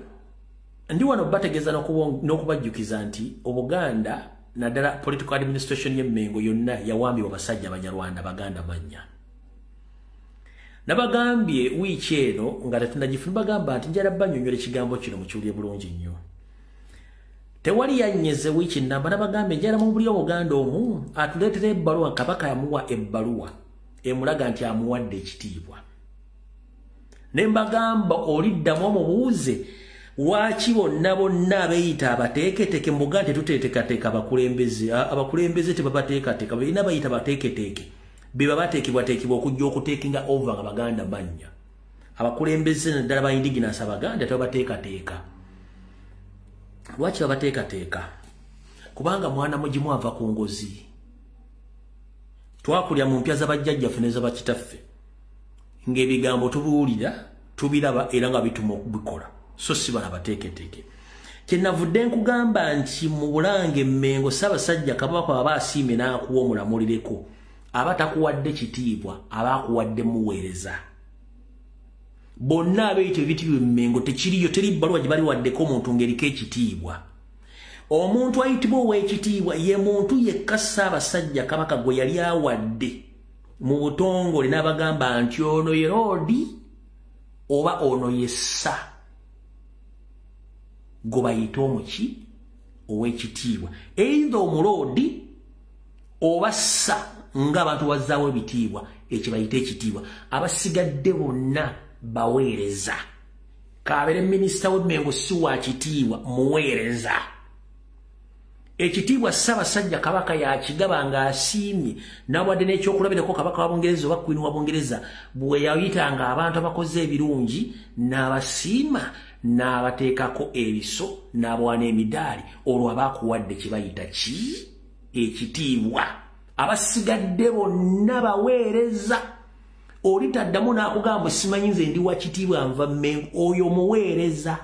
ndi wano bategeeza n'okubajjukiza nti Obuganda naddala political administration y'emmengo yonna yawambibwa basajja Abanyarwanda Baganda mannya. Nabagambye wiiki eno nga tetunnagifuna bagamba nti njala bannyonnyola ekigambo kino mukiwulire bulungi nnyo. Tewali yannyeze wiiki nnamba nabagambye njala mubulira Omuganda omu atuleetera ebbaluwa Kabaka yamuwa ebbaluwa emulaga nti amuwadde ekitiibwa. Ne mbagamba oliddamu omubuuze lwaki bonna abeeyita abateeketeeke mu Buganda tetuteetekateeka abakulembeze. Abakulembeze tebabateekateeka balina bayita bateeketeeke. Beba bateekebwateekebwa okujja okuteekinga over nga Baganda mannya. Abakulembeze naddala ba indigenous Abaganda tebabateekateeka. Lwaki babateekateeka? Kubanga mwana mugimu ava ku ngozi. Twakulya mu mpya z'abajjajjaffe n'ez'abakitaffe. Ng'ebigambo tubuulira, tubiraba era nga bituma okubikola. So si bana bateeketeeke. kyenavudde nkugamba nti mu Bulange Mmengo Ssaabasajja Kabaka aba asiimye n'akuwa omulamulireko aba takuwadde kitiibwa aba akuwadde muweereza bonna abeeyita ebitiibwa Mmengo tekiriyo teri bbaluwa gye bali waddeko omuntu ng'eriko ekitiibwa omuntu ayitibwa ow'ekitiibwa ye muntu yekka Ssaabasajja Kabaka gwe yali awadde mu butongole n'abagamba nti ono ye Roodi oba ono ye Ssa gwe bayita omuki ow'ekitiibwa either omuloodi oba Ssa ng'abantu bazzaawo ebitiibwa ekyo bayita ekitiibwa abasigadde bonna baweereza kabeere minisita w'Emmengo si wa kitiibwa muweereza ekitiibwa Ssaabasajja Kabaka yakigaba ng'asiimye n'awadde n'ekyokulabirako Kabaka wa Bungereza oba Queen wa Bungereza bwe yayitanga abantu abakoze ebirungi n'abasiima n'abateekako ebiso n'abawa n'emidaali olwo abaakuwadde kye bayita ki ekitiibwa abasigadde bonna baweereza oli taddamu n'akugamba simanyi nze ndi wa kitiibwa nva Mmengo oyo muweereza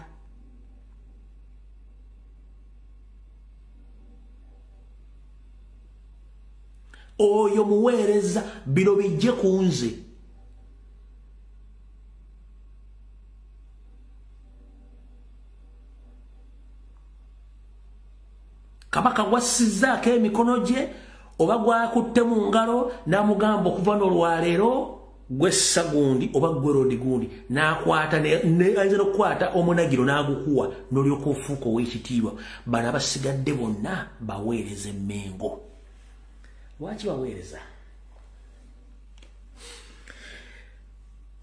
oyo muweereza bino bijje ku nze Kabaka wassizzaako emikono gye oba gwakutte mu ngalo n'amugamba okuva n'olwaleero gwe Ssa gundi oba gwe Roodi gundi n'akwata ayinza n'okukwata omunagiro n'agukuwa n'olyoka ofuuka ow'ekitiibwa bano abasigadde bonna baweereza Mmengo lwaki baweereza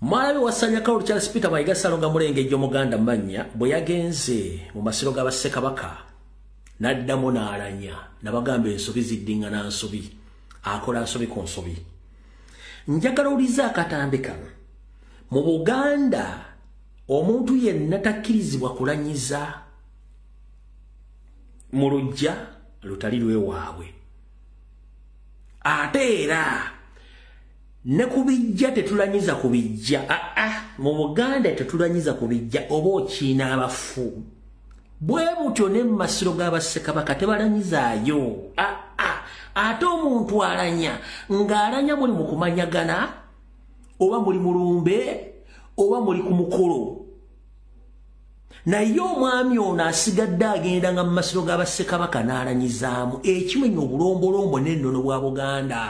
mwalabe wasanya Kawulu Charles Peter Mayiga Ssalonga Mulengejjo Muganda Mannya bwe yagenze mu masiro ga Bassekabaka n'addamu n'alanya n'abagamba ensobi ziddingana nsobi akola nsobi ku nsobi njagala uliza akatambi kano mu Buganda omuntu yenna takkirizibwa kulanyiza mu luggya lutali lwewaabwe ate era ne kubijja tetulanyiza kubijja mu Buganda tetulanyiza kubijja oba okiina abafu bwe butyo ne mu masiro g'Abassekabaka tebalanyizaayo ate omuntu alanya ng'alanya muli mu kumanyagana oba muli mulumbe oba muli ku mukolo naye omwami ono asigadde agenda nga mu masiro g'Abassekabaka n'alanyizaamu ekimenya obulombolombo n'ennono bwa Buganda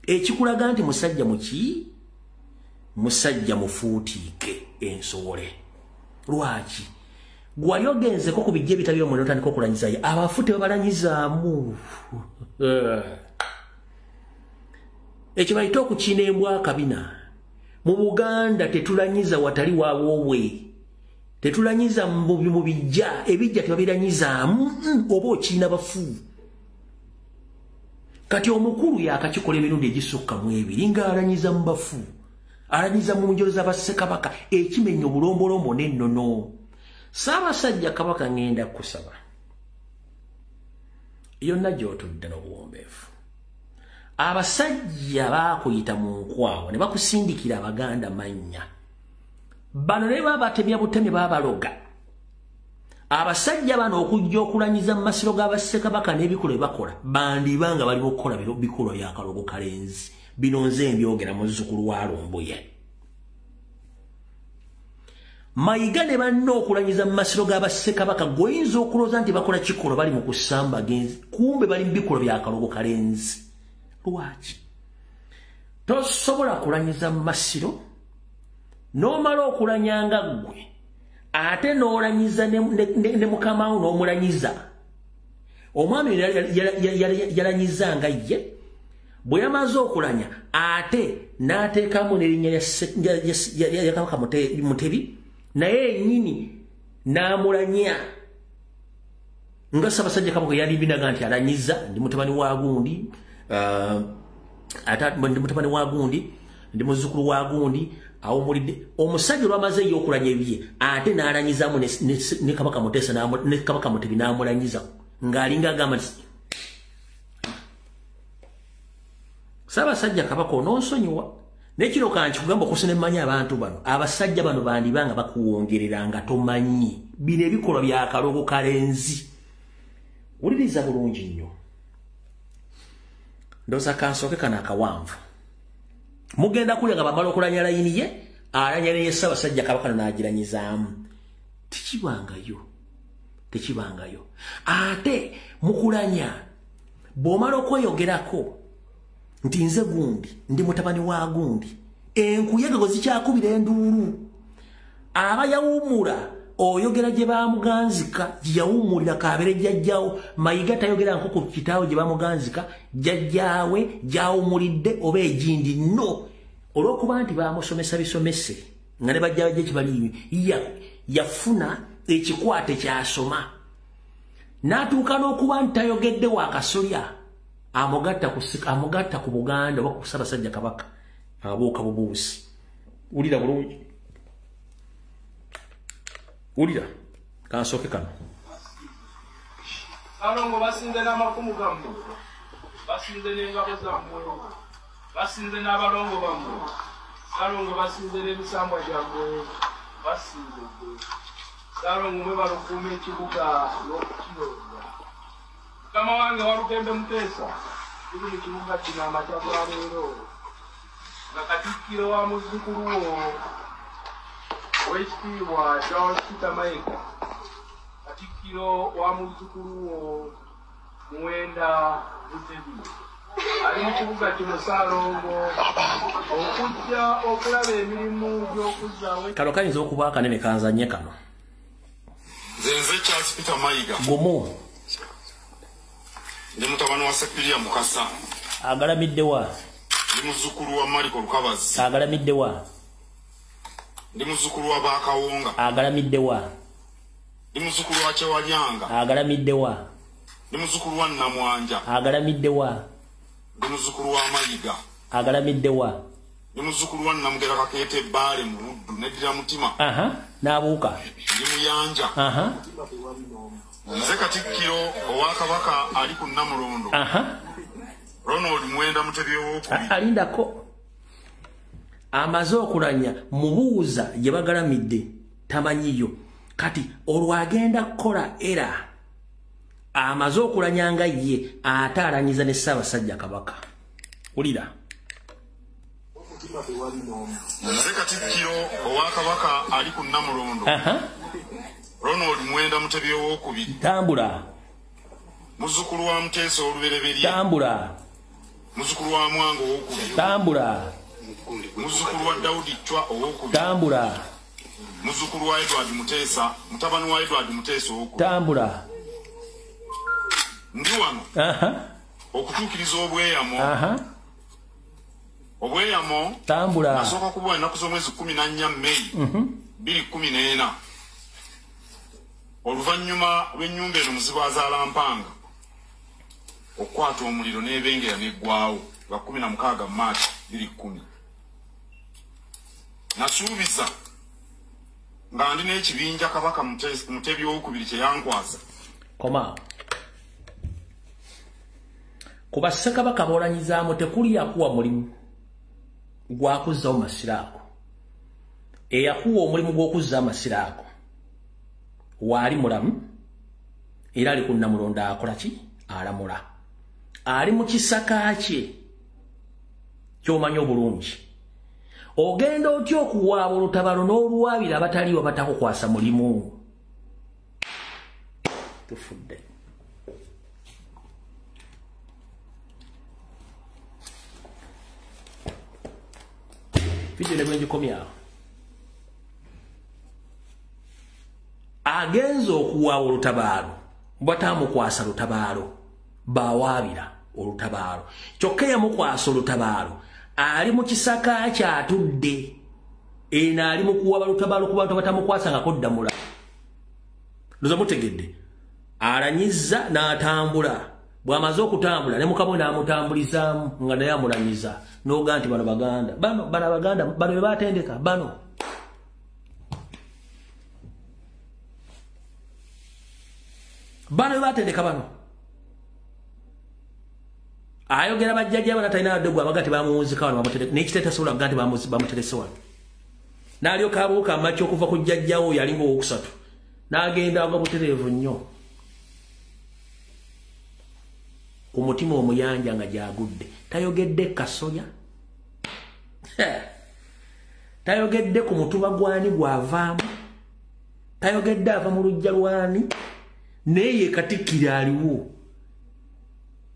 ekikulaga nti musajja muki musajja mufuutiike ensowole lwaki gwali ogenzeko ku bijja ebitali omwene otandika okulanyizayo abafu tebabalanyizaamu ekyo bayita okukiina embwa kabina mu Buganda tetulanyiza watali wawowe tetulanyiza mu bijja ebijja tebabiranyizaamu oba okiina bafu kati omukulu yakakikola emirundi egisukka mu ebiri ng'alanyiza mu bafu alanyiza mu njolo z'Abassekabaka ekimenya obulombolombo n'ennono Ssaabasajja Kabaka ngenda kusaba yonna gy'otudde n'obuwombeefu abasajja baakuyita mu nkwawa ne bakusindikira Abaganda mannya bano ne babatemya butemi baabaloga abasajja bano okujja okulanyiza mu masiro g'Abassekabaka n'ebikolo bakola bandiba nga bali okukola bikolo bya Kalogo Kalenzi bino nze mbyogera muzzukulu wa Lumbuye Mayiga ne banna okulanyiza mu masiro g'Abassekabaka goyinza okulooza nti bakola kikolo bali mu kusamba genzi kumbe bali mu bikolo bya Kalogo Kalenzi lwaki tosobola kulanyiza mu masiro n'omala okulanyanga ggwe ate n'olanyiza ne mukamawo n'omulanyiza omwami yalanyizanga ye bwe yamaze okulanya ate n'ateekamu n'erinnya ya Kabaka Mutebi naye yennyini n'amulanya nga Ssaabasajja Kabaka yalibinaga nti alanyiza ndi mutabani wa gundi ndi mutabani wa gundi ndi muzzukulu wa gundi awo mulidde omusajja olwamaze yo okulanya ebye ate n'alanyizaamu ne Kabaka Muteesa ne Kabaka Mutebi n'amulanyiza ng'alinga agamba nti Ssaabasajja Kabaka onoonsonyiwa Nekiro kanchi kugamba okusene manya abantu bano abasajja bano bandibanga bakuwongereranga tomanyi bine bikolwa bya kalogo kalenzi uliriza bulungi nnyo ndoza kansoke kana akawanvu mugenda kulanga bamala okulanya layini ye alanya ne Ssaabasajja Kabaka n'agiranyizamu tekibangayo ate mukulanya bw'omala okweyogerako nti nze gundi ndi mutabani wa gundi enkuyege zikyakubira enduulu aba yawumula oyogera gye bamuganzika yawumulira kabere jjajjawo mayiga tayogera nko ku kitaawo gye bamuganzika jjajjaawe jawumulidde oba ejindi no olw'okuba nti bamusomesa bisomese nga ne bajjawo gye kibali yafuna ekikwate kyasoma n'atuuka n'okuba nti tayogedde wakasolya amugatta ku Buganda oba ku Ssaabasajja Kabaka abuuka bubuusi ulira bulungi ulira kansooke kano alongo basinze n'amakumu gammwe basinze n'engabo zammwe basinze n'abalongo bammwe alongo basinze n'emisambwa gyammwe basinze alongo mwe balukuuma ekibuga n'okukirooza mukama wange Walugembe Muteesa tuli mu kibuga kino amakya ga leero nga Katikkiro wa muzzukulu wo Oweekitiibwa Charles Peter Mayiga Katikkiro wa muzzukulu wo Muwenda Mutebi ali mu kibuga kino Ssaalongo okujja okulaba emirimu gy'okuzzaawo kano kayinza okuba akanene kanzanye kano nze Charles Peter Mayiga gumu ndi mutabani wa Sepiria Mukasa agalamidde wa ndi muzzukulu wa Mariko Lukabazi agalamidde wa ndi muzzukulu wa Bakawonga agalamidde wa ndi muzzukulu wa Kyewalyanga agalamidde wa ndi muzzukulu wa Namwanja agalamidde wa ndi muzzukulu wa Mayiga agalamidde wa ndi muzzukulu wa Namugera Kakeete Ebbaale mu Buddu n'eddira Mutima n'abuuka ndi Muyanja nze Katikkiro owa Kabaka ali ku Namulondo Ronald Muwenda Mutebi owookubiri alindako amaze okulanya mubuuza gye bagalamidde tamanyiyo kati olwo agenda kukola era amaze okulanya nga ye ate alanyiza ne Ssaabasajja Kabaka ulira nze Katikkiro owa Kabaka ali ku Namulondo Ronald Muwenda Mutebi owookubiri tambula muzzukulu wa Muteesa olubereberye tambula muzzukulu wa Mwanga owookubiri tambula muzzukulu wa Daudi Chwa owookubiri tambula muzzukulu wa Edward Muteesa mutabani wa Edward Muteesa owookubiri tambula ndi wano okutuukiriza obweyamo tambula nasooka kuba ennaku z'omwezi 14 Mei 2014 oluvannyuma lw'ennyumba eno muzibu azaala mpanga okukwata omuliro n'ebengera n'eggwawo lwa 16 Maachi 2010 nasuubiza nga ndi n'ekibinja Kabaka Mutebi owookubiri kye yankwaza koma kuba Ssekabaka b'olanyizaamu tekuli yakuwa mulimu gwakuzzawo masiro ago eyakuwa omulimu gw'okuzza amasiro ago waali mulamu era ali ku Namulondo akola ki alamula ali mu kisaka kye ky'omanyi obulungi ogenda otya okuwaaba olutabalo n'oluwaabira abataliiwo batakukwasa mulimu tufudde video ne bwenjikomyawo agenza okuwaaba olutabaalo bwatamukwasa lutabaalo bawaabira olutabaalo kyokka yamukwasa olutabaalo ali mu kisaka kyatudde eno ali mu kuwaaba lutabaalo ku bantu batamukwasangako ddamula ndoza mutegedde alanyizza n'atambula bw'amaze okutambula ne mukamwe n'amutambulizaamu nga naye amulanyiza n'oga nti bano Baganda bano Abaganda bano be batendeka bano be batendeka bano ayogera bajjajja bana talina wadde gwe abagati bamuwunzika wano n'ekiteeta sobola kuga nti bamuterese wano n'alyoka abuuka amaki okuva ku jjajjawo yalinga owokusatu n'agenda agwa butereevu nnyo ku mutima omuyanja nga gyagudde tayogedde kasoya tayogedde ku mutuba gwani gwavaamu tayogedde ava mu lujja lwani naye katikkira aliwo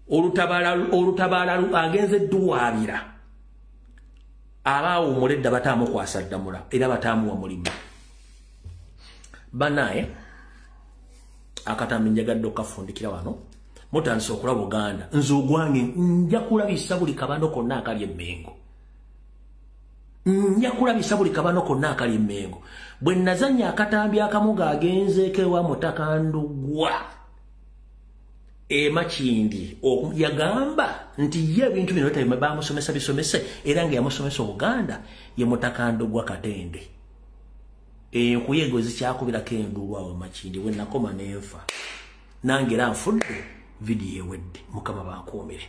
olutabaala agenze edduwaabira abaawo omuledda bataamukwasa ddamula era bataamuwa mulimu banaye akatambi njagadde okafundikira wano mutandise okulaba Buganda nze ogwange nja kulabisa buli kabano konna akali emmengo nja kulabisa buli kabano konna akali emmengo bwe nazanya akatambi akamu gagenzeeko ewa Mutakandugwa Makindi yagamba nti ye ebintu bino bamusomesa bisomese era nga yamusomesa Obuganda ye Mutakandugwa Katende enkuyego zikyakubirako enduulu awo Makindi we nakoma nenfa nange era nfudde vidiyo ewedde mukama bankuumire